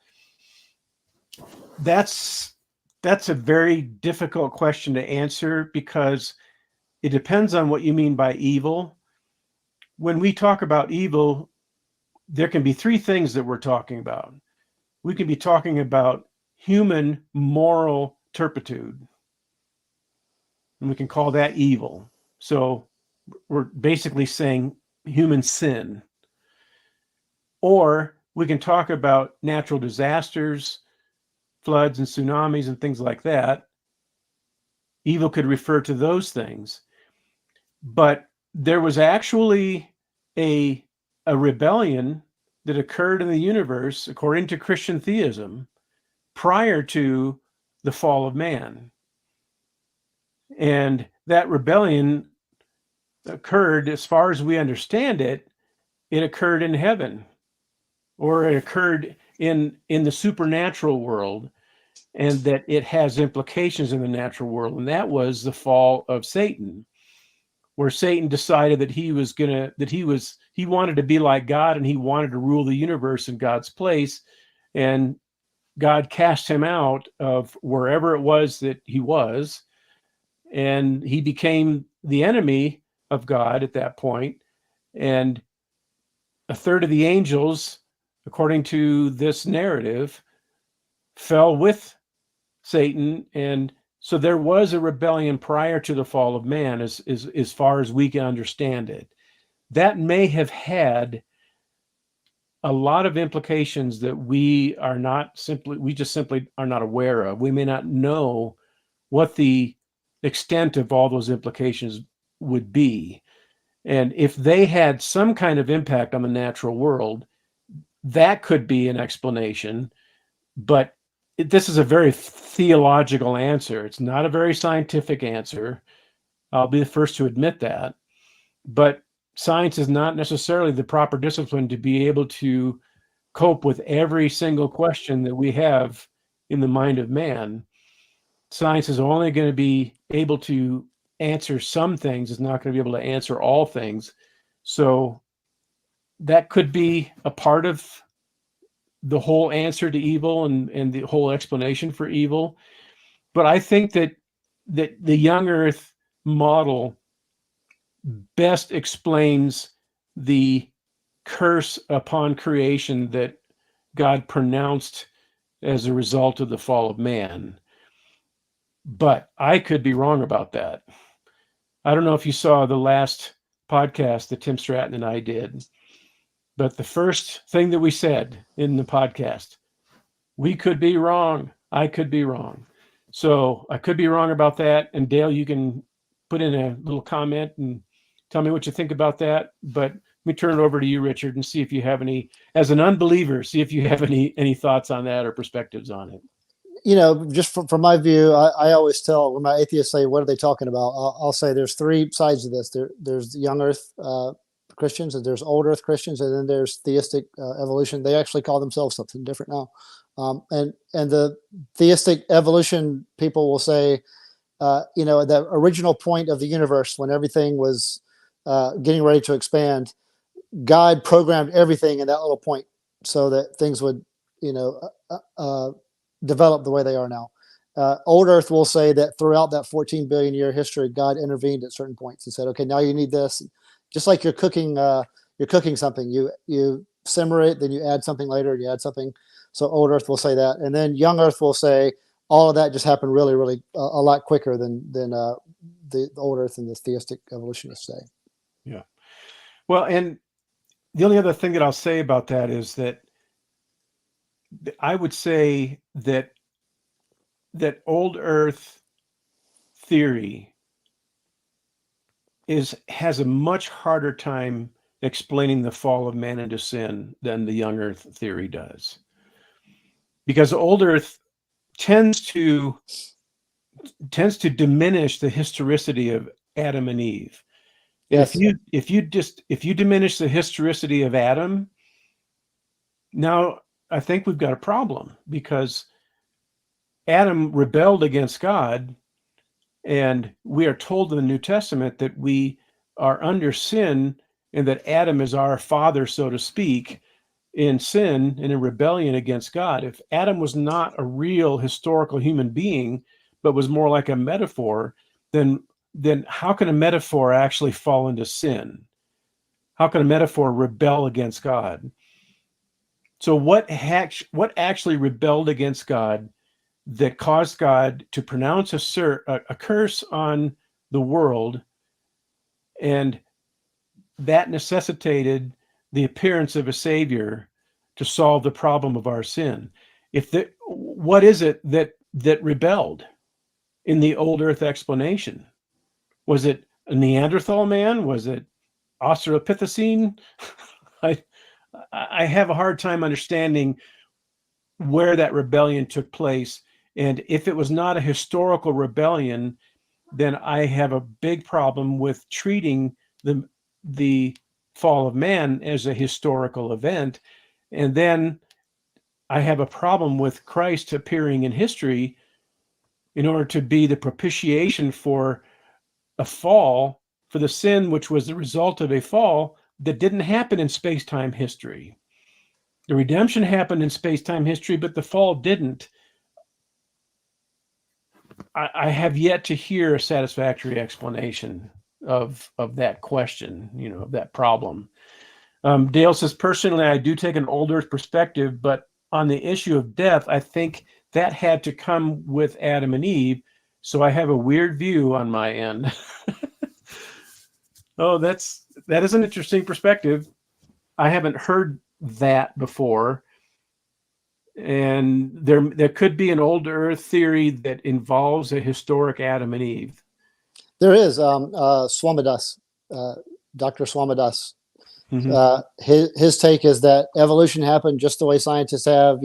That's a very difficult question to answer, because it depends on what you mean by evil. When we talk about evil, there can be three things that we're talking about. We can be talking about human moral turpitude, and we can call that evil. So we're basically saying human sin. Or we can talk about natural disasters, floods and tsunamis and things like that. Evil could refer to those things. But there was actually a rebellion that occurred in the universe, according to Christian theism, prior to the fall of man. And that rebellion occurred, as far as we understand it, it occurred in heaven, or it occurred in the supernatural world, and that it has implications in the natural world. And that was the fall of Satan, where Satan decided that he wanted to be like God, and he wanted to rule the universe in God's place. And God cast him out of wherever it was that he was, and he became the enemy of God at that point. And a third of the angels, according to this narrative, fell with Satan. And so there was a rebellion prior to the fall of man, as far as we can understand it. That may have had a lot of implications that we just simply are not aware of. We may not know what the extent of all those implications would be. And if they had some kind of impact on the natural world, that could be an explanation. But this is a very theological answer. It's not a very scientific answer. I'll be the first to admit that. But science is not necessarily the proper discipline to be able to cope with every single question that we have in the mind of man. Science is only going to be able to answer some things. It's not going to be able to answer all things. So that could be a part of the whole answer to evil, and the whole explanation for evil. But I think that the young Earth model best explains the curse upon creation that God pronounced as a result of the fall of man. But I could be wrong about that. I don't know if you saw the last podcast that Tim Stratton and I did, but the first thing that we said in the podcast, we could be wrong. I could be wrong. So I could be wrong about that. And Dale, you can put in a little comment and tell me what you think about that. But let me turn it over to you, Richard, and see if you have any, as an unbeliever, see if you have any thoughts on that or perspectives on it. Just from my view, I always tell when my atheists say, what are they talking about? I'll say there's three sides of this. There's young Earth Christians, and there's old Earth Christians, and then there's theistic evolution. They actually call themselves something different now. And the theistic evolution people will say, the original point of the universe, when everything was getting ready to expand, God programmed everything in that little point so that things would, develop the way they are now. Old Earth will say that throughout that 14 billion year history, God intervened at certain points and said, "Okay, now you need this." Just like you're cooking something, you simmer it, then you add something later, and you add something. So Old Earth will say that, and then Young Earth will say all of that just happened really, really a lot quicker than the Old Earth and the theistic evolutionists say. Yeah. Well, and the only other thing that I'll say about that is that I would say that Old Earth theory has a much harder time explaining the fall of man into sin than the Young Earth theory does, because Old Earth tends to diminish the historicity of Adam and Eve. And Yes. if you diminish the historicity of Adam, now I think we've got a problem, because Adam rebelled against God, and we are told in the New Testament that we are under sin, and that Adam is our father, so to speak, in sin and in rebellion against God. If Adam was not a real historical human being, but was more like a metaphor, then how can a metaphor actually fall into sin? How can a metaphor rebel against God? So what actually rebelled against God that caused God to pronounce a curse on the world, and that necessitated the appearance of a savior to solve the problem of our sin? What is it that rebelled in the Old Earth explanation? Was it a Neanderthal man? Was it Australopithecine? I have a hard time understanding where that rebellion took place. And if it was not a historical rebellion, then I have a big problem with treating the fall of man as a historical event. And then I have a problem with Christ appearing in history in order to be the propitiation for a fall, for the sin which was the result of a fall that didn't happen in space-time history. The redemption happened in space-time history, but the fall didn't. I have yet to hear a satisfactory explanation of that question, of that problem. Dale says, personally, I do take an Old Earth perspective, but on the issue of death, I think that had to come with Adam and Eve. So I have a weird view on my end. Oh, that is an interesting perspective. I haven't heard that before. And there could be an Old Earth theory that involves a historic Adam and Eve. There is Swamidas, Dr. Swamidas. Mm-hmm. His take is that evolution happened just the way scientists have.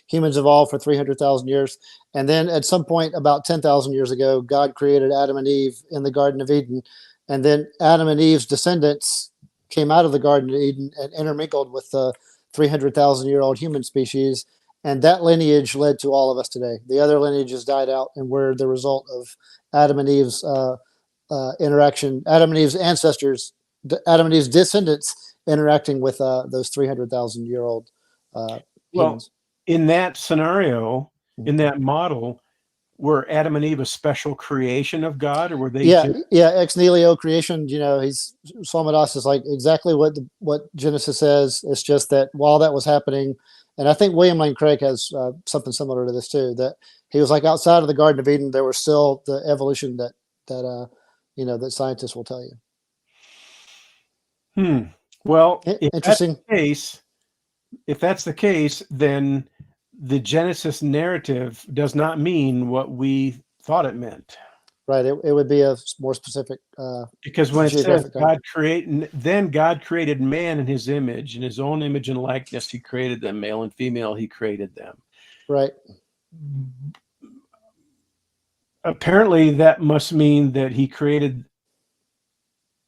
Humans evolved for 300,000 years, and then at some point about 10,000 years ago, God created Adam and Eve in the Garden of Eden, and then Adam and Eve's descendants came out of the Garden of Eden and intermingled with the 300,000-year-old human species, and that lineage led to all of us today. The other lineages died out and were the result of Adam and Eve's interaction. Adam and Eve's ancestors, Adam and Eve's descendants interacting with those 300,000-year-old humans. Well, in that scenario, in that model, were Adam and Eve a special creation of God, or were they? Ex nihilo creation. Swamidas is like exactly what Genesis says. It's just that while that was happening, and I think William Lane Craig has something similar to this too, that he was like outside of the Garden of Eden, there was still the evolution that scientists will tell you. Well, interesting. If that's the case, then the Genesis narrative does not mean what we thought it meant. Right. It would be a more specific. Because when it says God created man in his image, in his own image and likeness, he created them, male and female, he created them. Right. Apparently that must mean that he created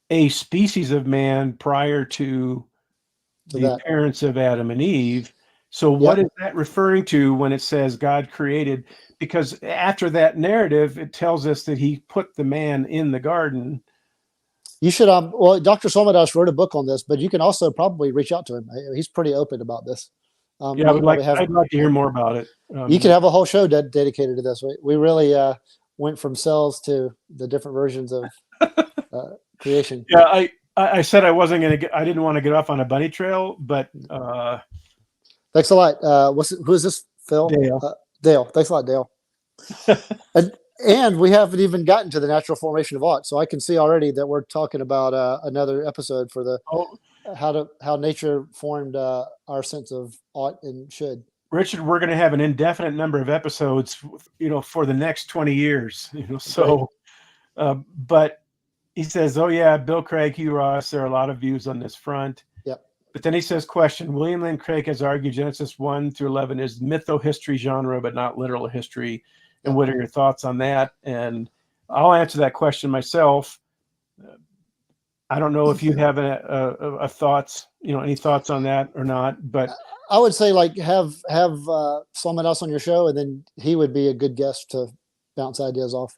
a species of man prior to the appearance of Adam and Eve. So what is that referring to when it says God created? Because after that narrative, it tells us that he put the man in the garden. You should, well, Dr. Somadas wrote a book on this, but you can also probably reach out to him. He's pretty open about this. Yeah, I'd like to hear more about it. You could have a whole show dedicated to this. We really went from cells to the different versions of creation. Yeah, I said I wasn't going to get, I didn't want to get off on a bunny trail, but thanks a lot. Who is this, Phil? Dale. Dale. Thanks a lot, Dale. And we haven't even gotten to the natural formation of ought. So I can see already that we're talking about another episode for the how nature formed our sense of ought and should. Richard, we're going to have an indefinite number of episodes, for the next 20 years. So, but he says, "Oh yeah, Bill Craig, Hugh Ross. There are a lot of views on this front." Yep. But then he says, "Question: William Lane Craig has argued Genesis 1 through 11 is mytho-history genre, but not literal history. And what are your thoughts on that?" And I'll answer that question myself. I don't know if you have a thoughts, any thoughts on that or not, but I would say have someone else on your show, and then he would be a good guest to bounce ideas off.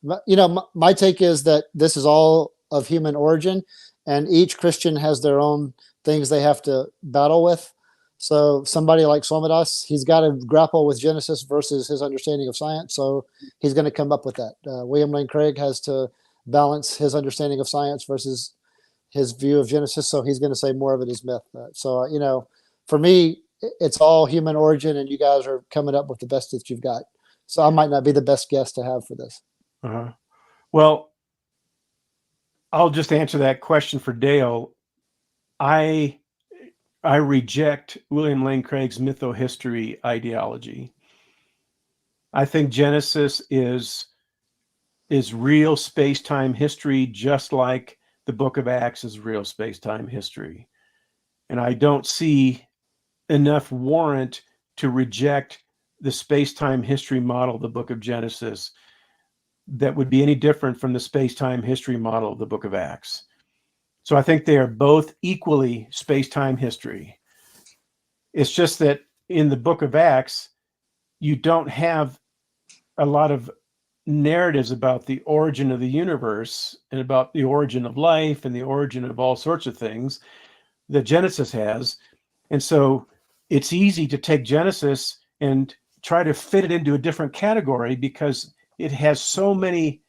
My take is that this is all of human origin, and each Christian has their own things they have to battle with. So somebody like Somadas, he's got to grapple with Genesis versus his understanding of science. So he's going to come up with that. William Lane Craig has to balance his understanding of science versus his view of Genesis. So he's going to say more of it is myth. For me, it's all human origin, and you guys are coming up with the best that you've got. So I might not be the best guest to have for this. Well, I'll just answer that question for Dale. I reject William Lane Craig's mytho-history ideology. I think Genesis is real space-time history, just like the book of Acts is real space-time history. And I don't see enough warrant to reject the space-time history model of the book of Genesis that would be any different from the space-time history model of the book of Acts. So I think they are both equally space-time history. It's just that in the book of Acts, you don't have a lot of narratives about the origin of the universe and about the origin of life and the origin of all sorts of things that Genesis has. And so it's easy to take Genesis and try to fit it into a different category because it has so many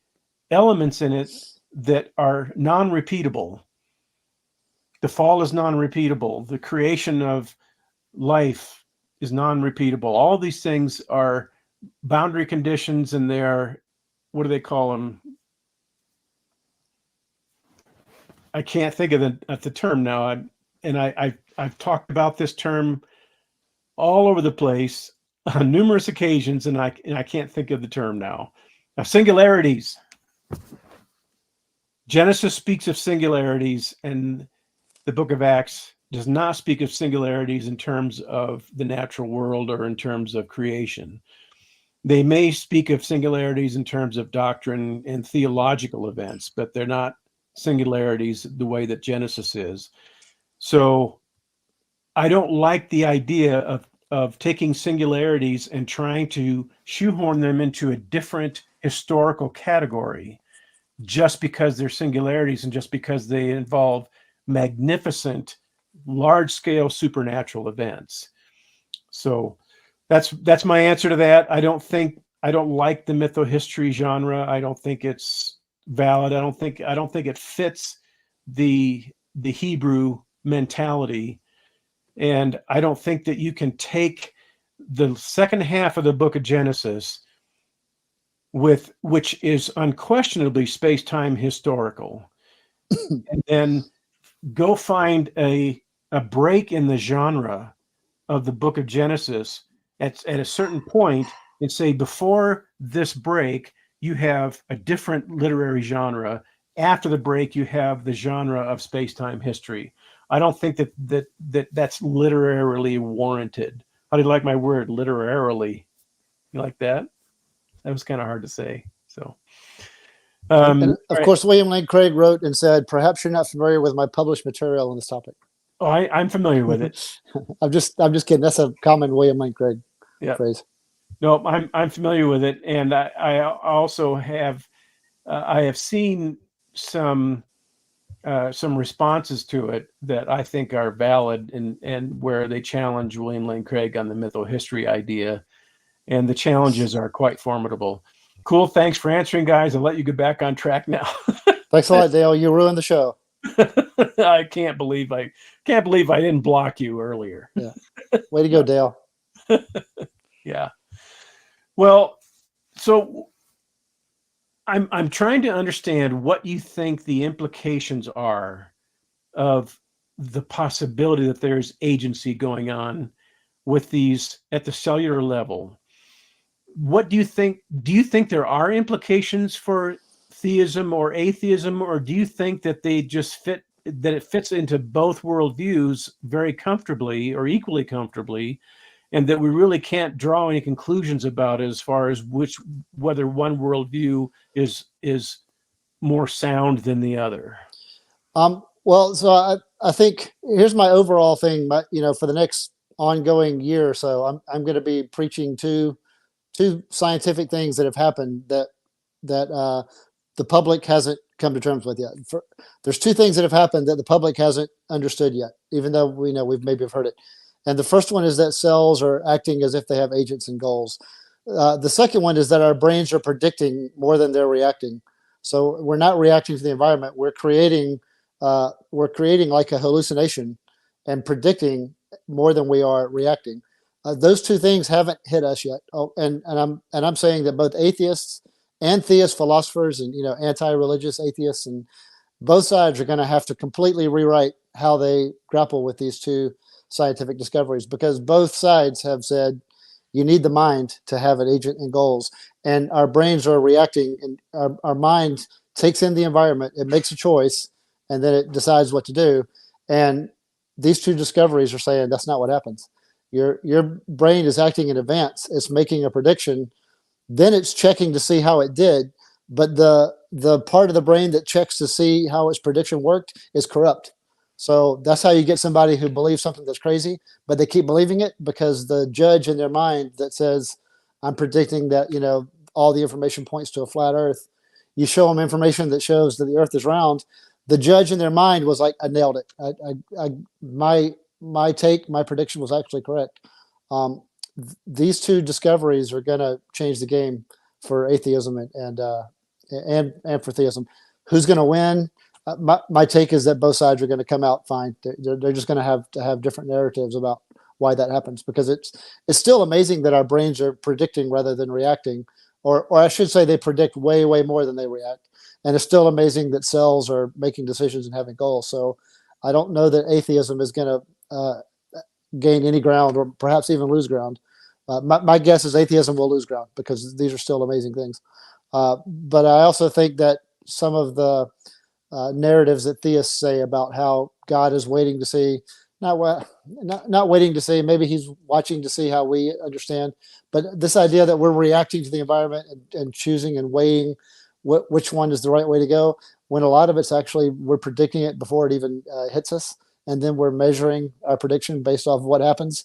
elements in it that are non-repeatable. The fall is non-repeatable. The creation of life is non-repeatable. All these things are boundary conditions, and they're, what do they call them? I can't think of the term now. I've talked about this term all over the place on numerous occasions, and I can't think of the term now. Singularities. Genesis speaks of singularities, and the book of Acts does not speak of singularities in terms of the natural world or in terms of creation. They may speak of singularities in terms of doctrine and theological events, but they're not singularities the way that Genesis is. So I don't like the idea of taking singularities and trying to shoehorn them into a different historical category just because they're singularities and just because they involve magnificent, large-scale supernatural events. So that's my answer to that. I don't like the mytho-history genre. I don't think it's valid. I don't think it fits the Hebrew mentality. And I don't think that you can take the second half of the book of Genesis, which is unquestionably space-time historical, and then go find a break in the genre of the book of Genesis at a certain point and say, before this break, you have a different literary genre. After the break, you have the genre of space-time history. I don't think that's literarily warranted. How do you like my word, literarily? You like that? That was kind of hard to say. So, and of course, William Lane Craig wrote and said, "Perhaps you're not familiar with my published material on this topic." Oh, I'm familiar with it. I'm just kidding. That's a common William Lane Craig phrase. No, I'm familiar with it, and I also have I have seen some some responses to it that I think are valid, and where they challenge William Lane Craig on the mytho-history idea, and the challenges are quite formidable. Cool. Thanks for answering, guys. I'll let you get back on track now. Thanks a lot, Dale. You ruined the show. I can't believe I didn't block you earlier. Yeah. Way to go, Dale. Yeah. Well, so I'm trying to understand what you think the implications are of the possibility that there's agency going on with these at the cellular level. What do you think? Do you think there are implications for theism or atheism, or do you think that they just fit, that it fits into both worldviews very comfortably or equally comfortably, and that we really can't draw any conclusions about as far as whether one worldview is more sound than the other? Well, so I think here's my overall thing. For the next ongoing year or so, I'm going to be preaching two scientific things that have happened that the public hasn't come to terms with yet. There's two things that have happened that the public hasn't understood yet, even though we know we've maybe heard it. And the first one is that cells are acting as if they have agents and goals. The second one is that our brains are predicting more than they're reacting. So we're not reacting to the environment. We're creating like a hallucination and predicting more than we are reacting. Those two things haven't hit us yet. Oh, and I'm saying that both atheists and theist philosophers and anti-religious atheists and both sides are going to have to completely rewrite how they grapple with these two scientific discoveries, because both sides have said you need the mind to have an agent and goals, and our brains are reacting, and our mind takes in the environment, it makes a choice, and then it decides what to do. And these two discoveries are saying that's not what happens. Your brain is acting in advance. It's making a prediction. Then it's checking to see how it did. But the part of the brain that checks to see how its prediction worked is corrupt. So that's how you get somebody who believes something that's crazy, but they keep believing it because the judge in their mind that says, I'm predicting that, all the information points to a flat earth. You show them information that shows that the earth is round. The judge in their mind was like, I nailed it. My prediction was actually correct. These two discoveries are going to change the game for atheism and for theism. Who's going to win? My take is that both sides are going to come out fine. They're just going to have different narratives about why that happens, because it's still amazing that our brains are predicting rather than reacting, or I should say they predict way more than they react. And it's still amazing that cells are making decisions and having goals. So I don't know that atheism is going to gain any ground, or perhaps even lose ground. My guess is atheism will lose ground because these are still amazing things. But I also think that some of the narratives that theists say about how God is waiting to see, not waiting to see, maybe he's watching to see how we understand, but this idea that we're reacting to the environment and choosing and weighing which one is the right way to go, when a lot of it's actually we're predicting it before it even hits us, and then we're measuring our prediction based off of what happens,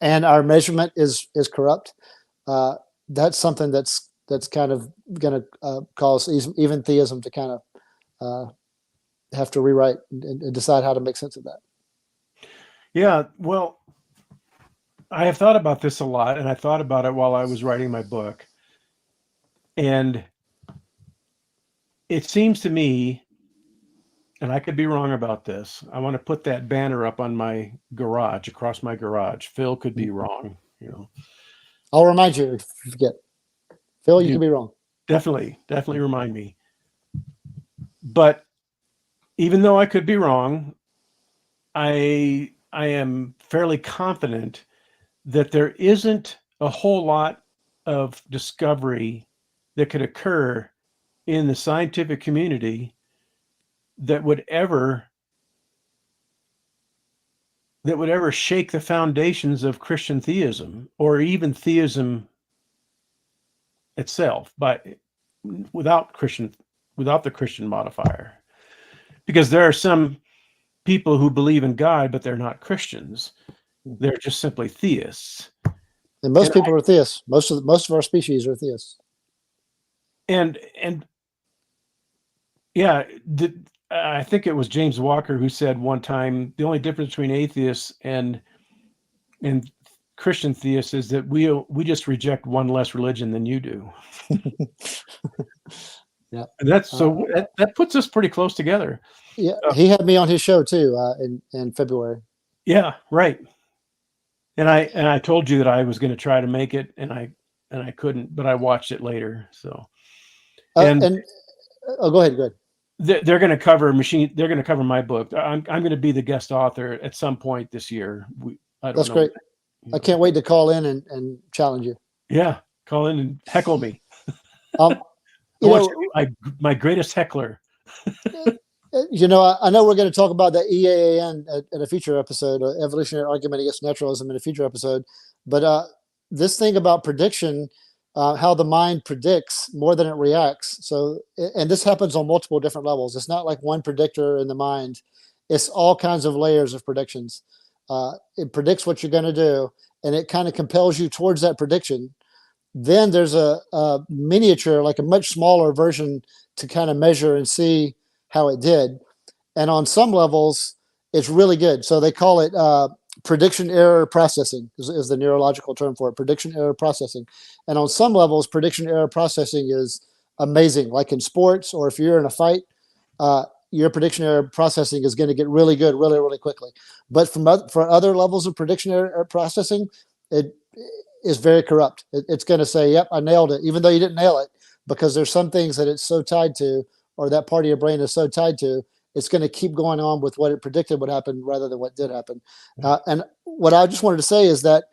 and our measurement is corrupt. That's something that's kind of going to cause even theism to kind of have to rewrite and decide how to make sense of that. Yeah, well, I have thought about this a lot, and I thought about it while I was writing my book. And it seems to me, and I could be wrong about this, I want to put that banner up on my garage, across my garage. Phil could be wrong, I'll remind you if you forget. Phil, you could be wrong. Definitely remind me. But even though I could be wrong, I am fairly confident that there isn't a whole lot of discovery that could occur in the scientific community that would ever shake the foundations of Christian theism, or even theism itself, but without the Christian modifier. Because there are some people who believe in God, but they're not Christians. They're just simply theists. And most people are theists. Most of our species are theists. And yeah, I think it was James Walker who said one time, the only difference between atheists and Christian theists is that we just reject one less religion than you do. Yeah. And that puts us pretty close together. Yeah, he had me on his show too in February. Yeah, right. And I told you that I was going to try to make it, and I couldn't, but I watched it later. So, and go ahead. Go ahead. they're going to cover They're going to cover my book. I'm going to be the guest author at some point this year. I don't That's know. great. I can't wait to call in and challenge you. Yeah, call in and heckle me. You know, my greatest heckler. You know, I know we're going to talk about the EAAN in a future episode, evolutionary argument against naturalism in a future episode. But this thing about prediction, how the mind predicts more than it reacts. So, and this happens on multiple different levels. It's not like one predictor in the mind. It's all kinds of layers of predictions. It predicts what you're going to do, and it kind of compels you towards that prediction. Then there's a miniature, like a much smaller version to kind of measure and see how it did. And on some levels, it's really good. So they call it prediction error processing is the neurological term for it, prediction error processing. And on some levels, prediction error processing is amazing. Like in sports, or if you're in a fight, your prediction error processing is going to get really good really, really quickly. But for other levels of prediction error processing, it is very corrupt. It's going to say, yep, I nailed it, even though you didn't nail it, because there's some things that it's so tied to, or that part of your brain is so tied to, it's going to keep going on with what it predicted would happen rather than what did happen. And what I just wanted to say is that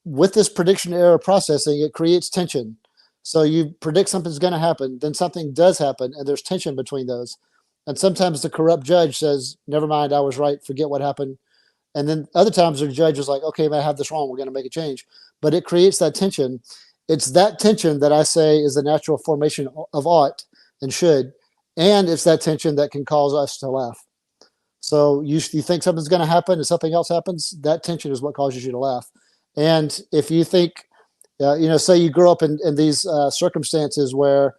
with this prediction error processing, it creates tension. So you predict something's going to happen, then something does happen, and there's tension between those. And sometimes the corrupt judge says, never mind, I was right, forget what happened. And then other times the judge is like, okay, I have this wrong, we're going to make a change. But it creates that tension. It's that tension that I say is the natural formation of ought and should. And it's that tension that can cause us to laugh. So you think something's going to happen and something else happens, that tension is what causes you to laugh. And if you think, say you grow up in these circumstances where,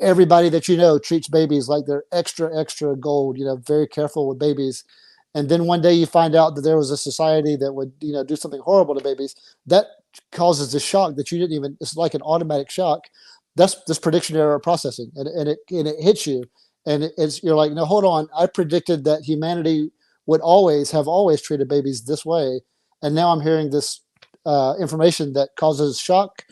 everybody that treats babies like they're extra, extra gold, very careful with babies. And then one day you find out that there was a society that would, do something horrible to babies. That causes a shock that you didn't even, it's like an automatic shock. That's this prediction error processing, and it hits you. And you're like, no, hold on. I predicted that humanity would have always treated babies this way. And now I'm hearing this information that causes shock.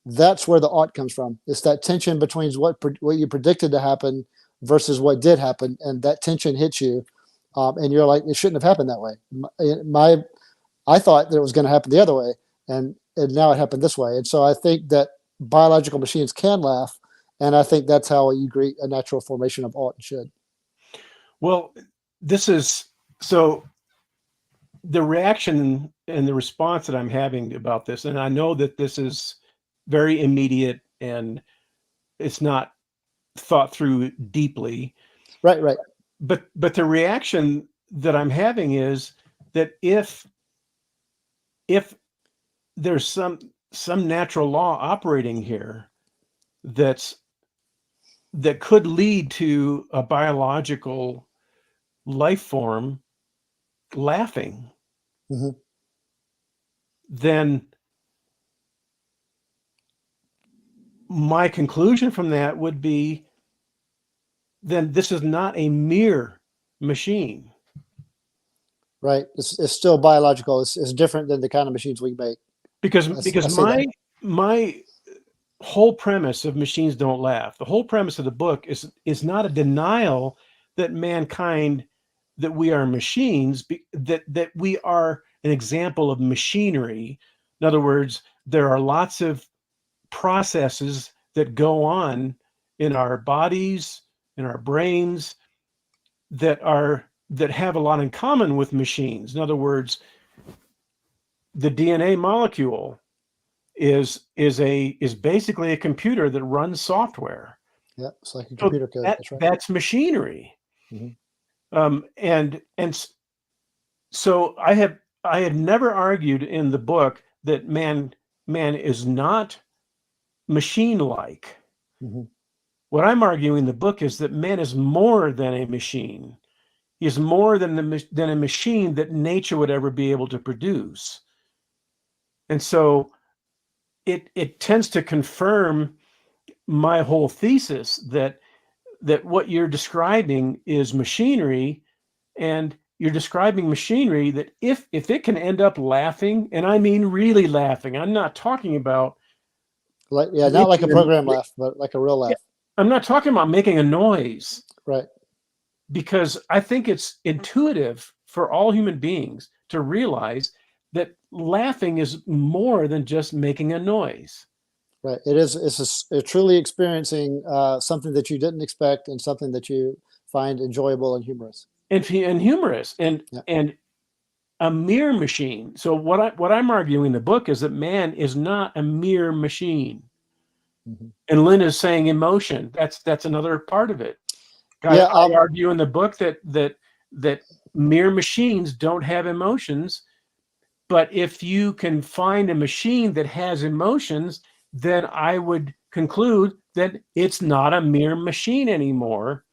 That's where the ought comes from. It's that tension between what you predicted to happen versus what did happen. And that tension hits you. And you're like, it shouldn't have happened that way. I thought that it was going to happen the other way. And now it happened this way. And so I think that biological machines can laugh. And I think that's how you greet a natural formation of ought and should. Well, so the reaction and the response that I'm having about this, and I know that this is very immediate and it's not thought through deeply. Right. But the reaction that I'm having is that if there's some natural law operating here that could lead to a biological life form laughing, mm-hmm. then my conclusion from that would be, then this is not a mere machine. Right. It's still biological. It's different than the kind of machines we make. Because my whole premise of Machines Don't Laugh, the whole premise of the book is not a denial that mankind, that we are machines, that we are an example of machinery. In other words, there are lots of processes that go on in our bodies, in our brains, that have a lot in common with machines. In other words, the DNA molecule is basically a computer that runs software. Yeah, it's like a computer code. That's right. That's machinery. Mm-hmm. And so I had never argued in the book that man is not machine-like. Mm-hmm. what I'm arguing in the book is that man is more than a machine. He is more than a machine that nature would ever be able to produce. And so it tends to confirm my whole thesis that what you're describing is machinery, and you're describing machinery that if it can end up laughing, and I mean really laughing, I'm not talking about not like a program laugh, but like a real laugh. I'm not talking about making a noise. Right. Because I think it's intuitive for all human beings to realize that laughing is more than just making a noise. Right. It's truly experiencing something that you didn't expect and something that you find enjoyable and humorous. And humorous and a mere machine. So what I'm arguing in the book is that man is not a mere machine. Mm-hmm. And Lynn is saying emotion. That's another part of it. I argue in the book that mere machines don't have emotions, but if you can find a machine that has emotions, then I would conclude that it's not a mere machine anymore,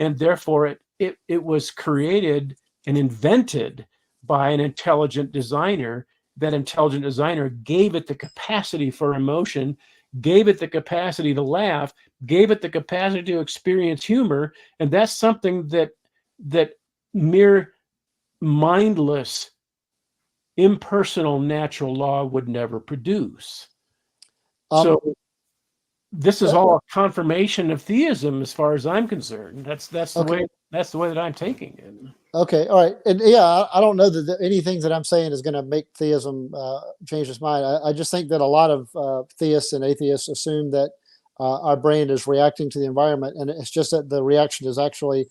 and therefore it was created and invented by an intelligent designer. That intelligent designer gave it the capacity for emotion, gave it the capacity to laugh, gave it the capacity to experience humor, and that's something that mere mindless, impersonal natural law would never produce. So this is all a confirmation of theism, as far as I'm concerned. That's the way that I'm taking it. Okay, all right, and I don't know that anything that I'm saying is going to make theism change its mind. I just think that a lot of theists and atheists assume that our brain is reacting to the environment, and it's just that the reaction is actually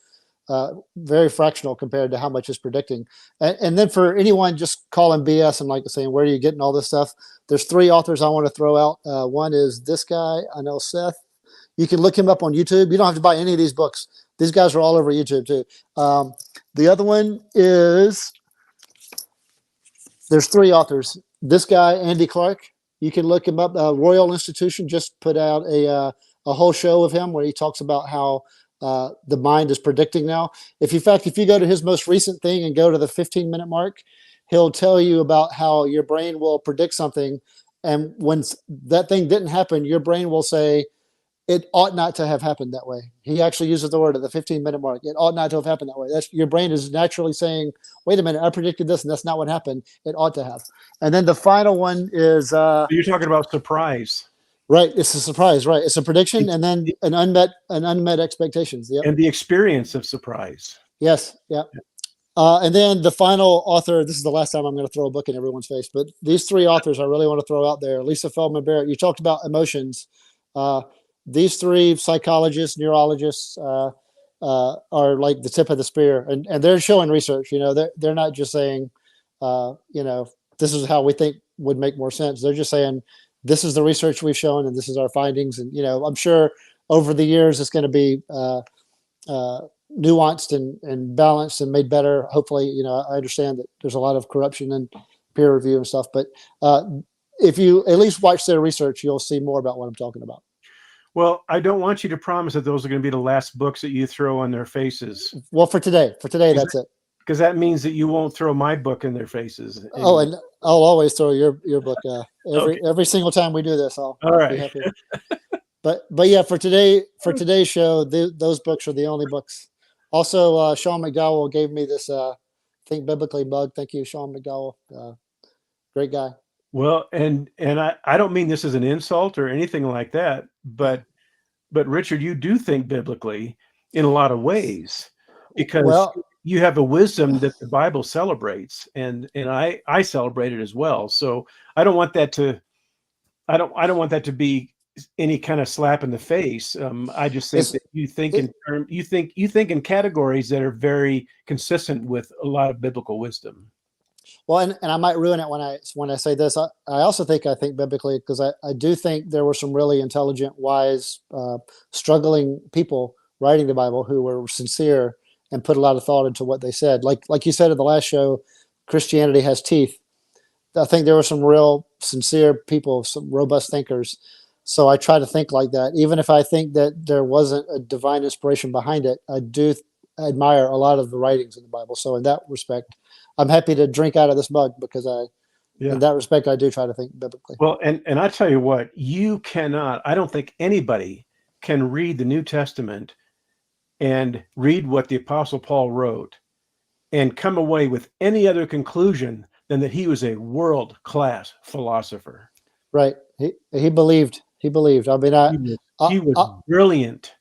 very fractional compared to how much it's predicting. And then for anyone just calling BS and like saying, where are you getting all this stuff? There's 3 authors I want to throw out. One is this guy, I know Seth. You can look him up on YouTube. You don't have to buy any of these books. These guys are all over YouTube too. The other one is, there's 3 authors. This guy, Andy Clark, you can look him up. Royal Institution just put out a whole show of him where he talks about how the mind is predicting now. If you go to his most recent thing and go to the 15-minute mark, he'll tell you about how your brain will predict something. And when that thing didn't happen, your brain will say, it ought not to have happened that way. He actually uses the word at the 15-minute mark. It ought not to have happened that way. That's your brain is naturally saying, wait a minute, I predicted this and that's not what happened. It ought to have. And then the final one is you're talking about surprise. Right. It's a surprise, right? It's a prediction and then an unmet expectations. Yep. And the experience of surprise. Yes. Yeah. And then the final author, this is the last time I'm going to throw a book in everyone's face, but these 3 authors I really want to throw out there. Lisa Feldman Barrett, you talked about emotions. These 3 psychologists, neurologists are like the tip of the spear, and they're showing research. They're not just saying, this is how we think would make more sense. They're just saying, this is the research we've shown, and this is our findings. And I'm sure over the years it's going to be nuanced and balanced and made better. Hopefully, I understand that there's a lot of corruption and peer review and stuff, but if you at least watch their research, you'll see more about what I'm talking about. Well, I don't want you to promise that those are going to be the last books that you throw on their faces. Well, for today, that's it. Because that means that you won't throw my book in their faces. Oh, and I'll always throw your book every single time we do this. All right. Be happy. But yeah, for today's show, those books are the only books. Also, Sean McDowell gave me this Think Biblically mug. Thank you, Sean McDowell. Great guy. Well, and I don't mean this as an insult or anything like that, but Richard, you do think biblically in a lot of ways, because you have a wisdom that the Bible celebrates, and I celebrate it as well. So I don't want that to be any kind of slap in the face. I just think that you think in categories that are very consistent with a lot of biblical wisdom. Well, and I might ruin it when I say this. I also think biblically, because I do think there were some really intelligent, wise, struggling people writing the Bible who were sincere and put a lot of thought into what they said. Like you said in the last show, Christianity has teeth. I think there were some real sincere people, some robust thinkers. So I try to think like that. Even if I think that there wasn't a divine inspiration behind it, I do admire a lot of the writings in the Bible. So in that respect, I'm happy to drink out of this mug because Yeah. in that respect, I do try to think biblically. Well, and I tell you what, you cannot, I don't think anybody can read the New Testament and read what the Apostle Paul wrote and come away with any other conclusion than that he was a world-class philosopher. Right. He believed. He believed. I mean, He was brilliant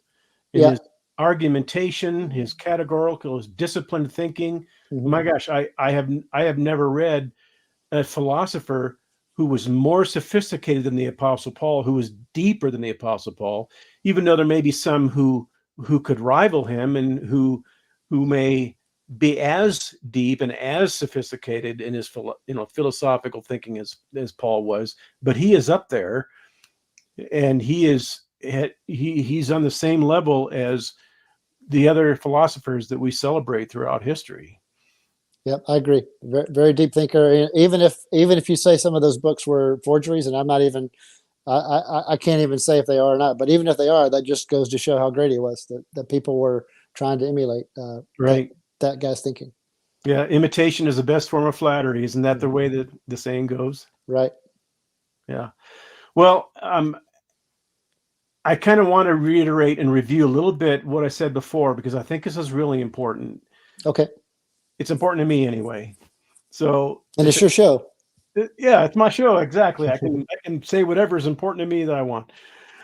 in yeah. his argumentation, his categorical, his disciplined thinking. Mhm. My gosh, I have never read a philosopher who was more sophisticated than the Apostle Paul, who was deeper than the Apostle Paul, even though there may be some who could rival him and who may be as deep and as sophisticated in his philosophical thinking as Paul was, but he is up there, and he's on the same level as the other philosophers that we celebrate throughout history. Yep, I agree. Very, very deep thinker. Even if you say some of those books were forgeries, and I'm not even, I can't even say if they are or not. But even if they are, that just goes to show how great he was. That people were trying to emulate Right. that guy's thinking. Yeah, imitation is the best form of flattery. Isn't that the way that the saying goes? Right. Yeah. Well, I kind of want to reiterate and review a little bit what I said before, because I think this is really important. Okay. It's important to me anyway. So, and it's your show. Yeah, it's my show. Exactly. I can say whatever is important to me that I want.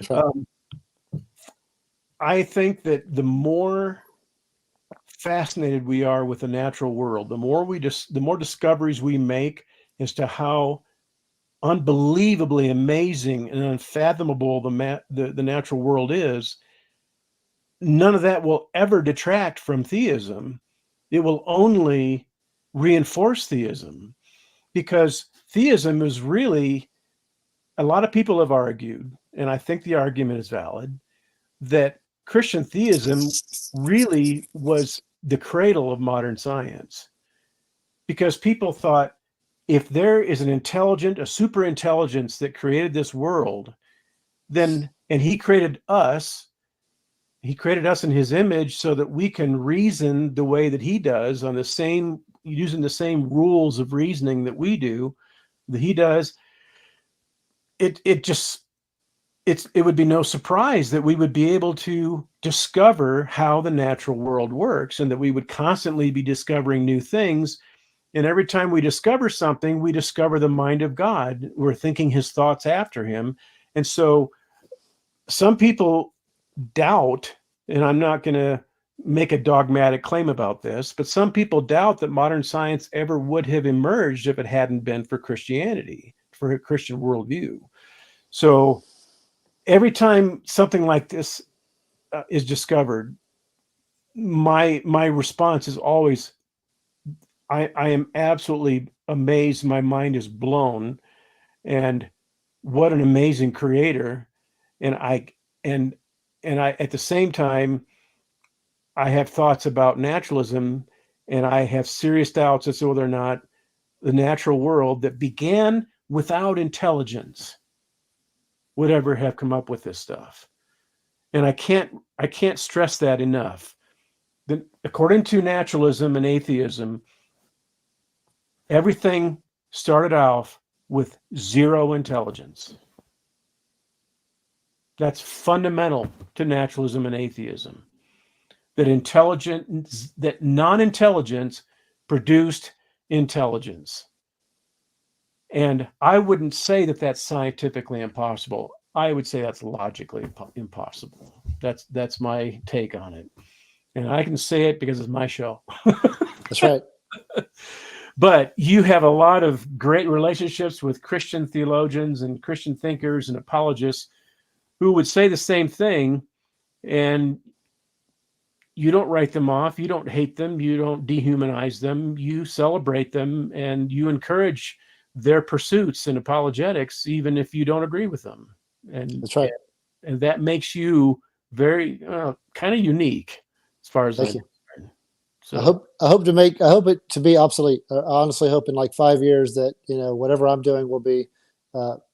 That's right. I think that the more fascinated we are with the natural world, the more discoveries we make as to how unbelievably amazing and unfathomable the natural world is. None of that will ever detract from theism. It will only reinforce theism, because theism is really, a lot of people have argued, and I think the argument is valid, that Christian theism really was the cradle of modern science, because people thought, if there is a super intelligence that created this world, then, and he created us in his image so that we can reason the way that he does, using the same rules of reasoning that we do, that he does. It would be no surprise that we would be able to discover how the natural world works, and that we would constantly be discovering new things. And every time we discover something, we discover the mind of God. We're thinking his thoughts after him. And so some people doubt, and I'm not going to make a dogmatic claim about this, but some people doubt that modern science ever would have emerged if it hadn't been for Christianity, for a Christian worldview. So every time something like this is discovered, my response is always, I am absolutely amazed. My mind is blown, and what an amazing creator. And I at the same time, I have thoughts about naturalism, and I have serious doubts as to whether or not the natural world that began without intelligence would ever have come up with this stuff. And I can't stress that enough. According to naturalism and atheism, everything started off with zero intelligence. That's fundamental to naturalism and atheism. That non-intelligence produced intelligence. And I wouldn't say that that's scientifically impossible. I would say that's logically impossible. That's my take on it. And I can say it because it's my show. That's right. But you have a lot of great relationships with Christian theologians and Christian thinkers and apologists who would say the same thing, and you don't write them off, you don't hate them, you don't dehumanize them, you celebrate them, and you encourage their pursuits and apologetics, even if you don't agree with them. And that's right. And that makes you very kind of unique, as far as Thank you. So I hope it to be obsolete. I honestly hope in like 5 years that whatever I'm doing will be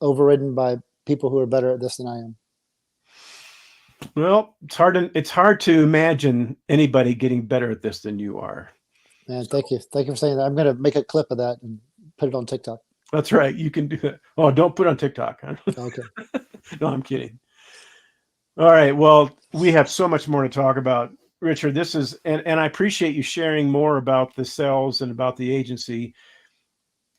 overridden by people who are better at this than I am. Well, it's hard to imagine anybody getting better at this than you are. Man, thank you for saying that. I'm going to make a clip of that and put it on TikTok. That's right. You can do that. Oh, don't put it on TikTok. Okay. No, I'm kidding. All right. Well, we have so much more to talk about, Richard. This is, and I appreciate you sharing more about the cells and about the agency.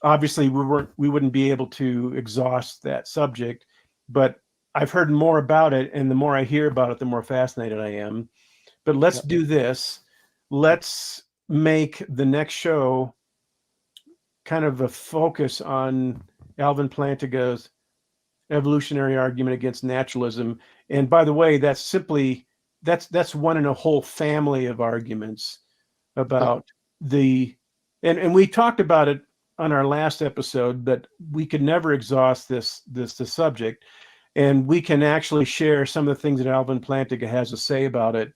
Obviously, we wouldn't be able to exhaust that subject, but I've heard more about it, and the more I hear about it, the more fascinated I am. But let's do this. Let's make the next show kind of a focus on Alvin Plantinga's evolutionary argument against naturalism. And by the way, that's one in a whole family of arguments about and we talked about it on our last episode, but we could never exhaust the subject. And we can actually share some of the things that Alvin Plantinga has to say about it.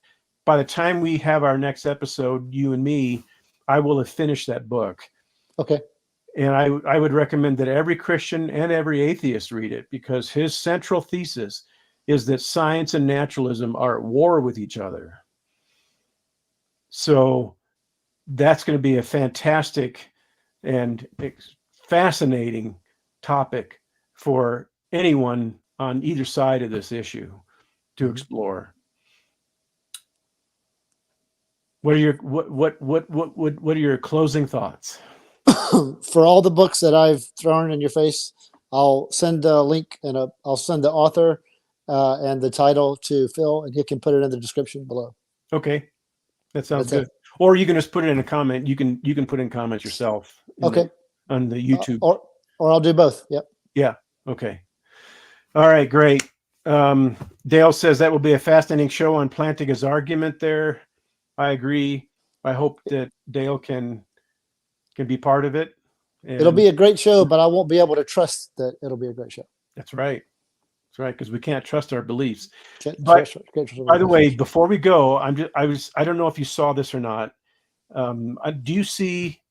By the time we have our next episode, you and me, I will have finished that book. Okay. And I would recommend that every Christian and every atheist read it, because his central thesis is that science and naturalism are at war with each other. So that's going to be a fantastic and fascinating topic for anyone on either side of this issue to explore. What are your closing thoughts? For all the books that I've thrown in your face, I'll send a link and I'll send the author and the title to Phil, and he can put it in the description below. Okay, that sounds good. Or you can just put it in a comment. You can put in comments yourself. Okay. On the YouTube. Or I'll do both. Yep. Yeah. Okay. All right. Great. Dale says that will be a fascinating show on Plantinga's argument there. I agree. I hope that Dale can be part of it. And it'll be a great show, but I won't be able to trust that it'll be a great show. That's right. That's right. Because we can't trust our beliefs. By the way, before we go, I don't know if you saw this or not. Do you see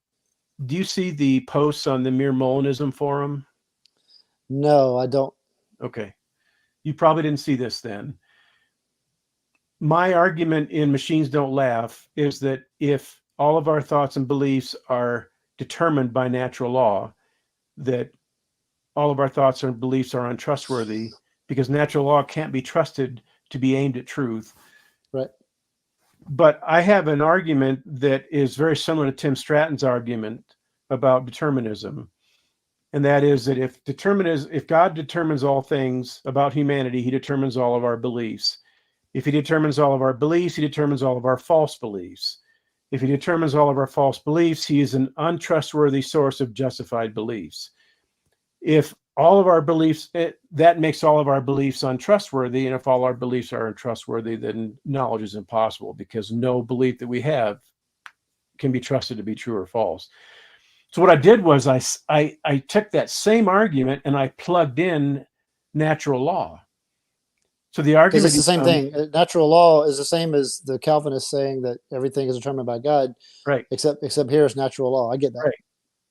the posts on the Mere Molinism forum? No, I don't. Okay. You probably didn't see this then. My argument in Machines Don't Laugh is that if all of our thoughts and beliefs are determined by natural law, that all of our thoughts and beliefs are untrustworthy, because natural law can't be trusted to be aimed at truth. Right. But I have an argument that is very similar to Tim Stratton's argument about determinism. And that is that if God determines all things about humanity, he determines all of our beliefs. If he determines all of our beliefs, he determines all of our false beliefs. If he determines all of our false beliefs, he is an untrustworthy source of justified beliefs. If all of our beliefs, that makes all of our beliefs untrustworthy. And if all our beliefs are untrustworthy, then knowledge is impossible, because no belief that we have can be trusted to be true or false. So what I did was I took that same argument and I plugged in natural law. So the argument, because it's the same thing. Natural law is the same as the Calvinists saying that everything is determined by God, right? Except here is natural law. I get that. Right.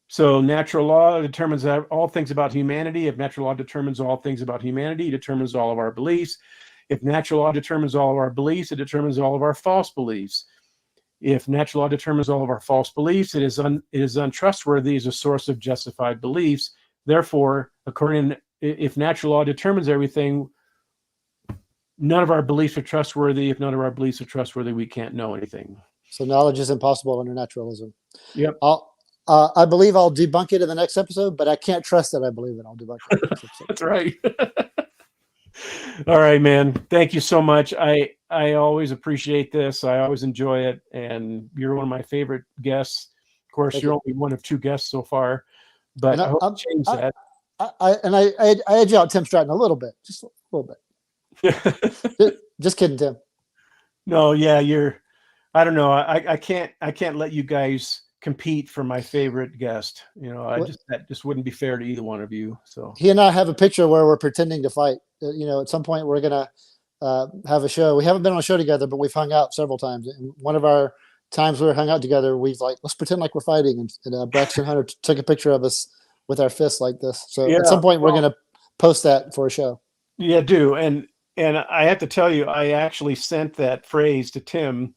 So natural law determines all things about humanity. If natural law determines all things about humanity, it determines all of our beliefs. If natural law determines all of our beliefs, it determines all of our false beliefs. If natural law determines all of our false beliefs, it is untrustworthy as a source of justified beliefs. Therefore, if natural law determines everything, none of our beliefs are trustworthy. If none of our beliefs are trustworthy, we can't know anything. So knowledge is impossible under naturalism. Yep. I believe I'll debunk it in the next episode, but I can't trust that I believe it. I'll debunk it in the next episode. That's right. All right, man. Thank you so much. I always appreciate this. I always enjoy it. And you're one of my favorite guests. Of course, you're only one of two guests so far, but I hope to change that. I edge out Tim Stratton a little bit, just a little bit. Just kidding, Tim. No, yeah, I don't know. I can't let you guys compete for my favorite guest. That just wouldn't be fair to either one of you. So he and I have a picture where we're pretending to fight. At some point we're gonna have a show. We haven't been on a show together, but we've hung out several times. And one of our times we were hung out together, we've let's pretend like we're fighting. And Braxton Hunter took a picture of us with our fists like this. So at some point we're gonna post that for a show. Yeah, do. And I have to tell you, I actually sent that phrase to Tim.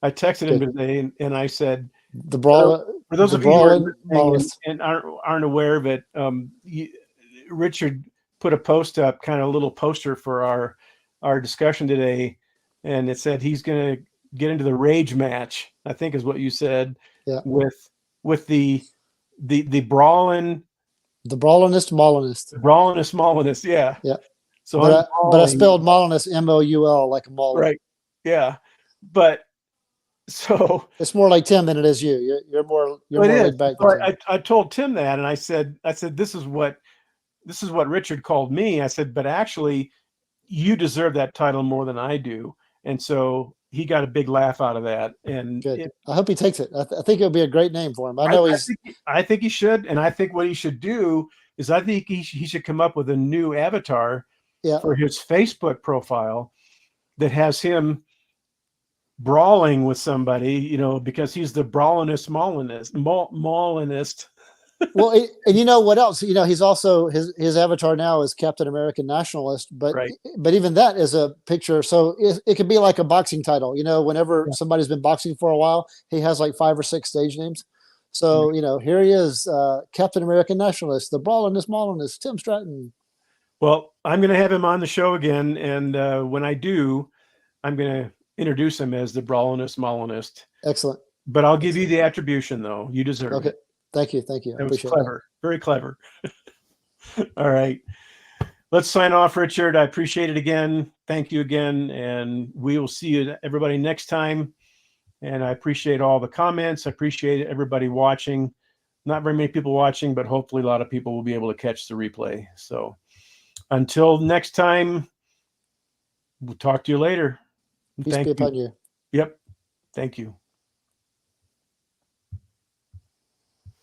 I texted him Good. today and I said, The for those the of you who are brawling listening Molinists. and aren't aware of it, Richard put a post up, kind of a little poster for our discussion today, and it said he's going to get into the rage match, I think is what you said, Yeah. with the brawling Molinist. Molinist, yeah. Yeah. So I'm But I brawling, spelled Molinist Moul like a Mullen. right? Yeah, but so It's more like Tim than it is you. You're it more is. laid back than So Tim. I told Tim that, and I said this is what Richard called me. I said, but actually, you deserve that title more than I do. And so he got a big laugh out of that. And Good. I hope he takes it. I think it would be a great name for him. I think he should. And I think what he should do is I think he should come up with a new avatar for his Facebook profile that has him brawling with somebody, because he's the brawlingest Molinist. Well, and you know what else? He's also his avatar now is Captain American Nationalist, but Right. but even that is a picture. So it could be like a boxing title. Whenever somebody's been boxing for a while, he has like 5 or 6 stage names. So here he is, Captain American Nationalist, the brawlingest Molinist, Tim Stratton. Well, I'm going to have him on the show again, and when I do, I'm going to introduce him as the brawlingest Molinist. Excellent. But I'll give you the attribution, though. You deserve it. Thank you. That was clever. Very clever. All right. Let's sign off, Richard. I appreciate it again. Thank you again. And we will see you, everybody, next time. And I appreciate all the comments. I appreciate everybody watching. Not very many people watching, but hopefully a lot of people will be able to catch the replay. So until next time, we'll talk to you later. Peace be upon you. Yep. Thank you.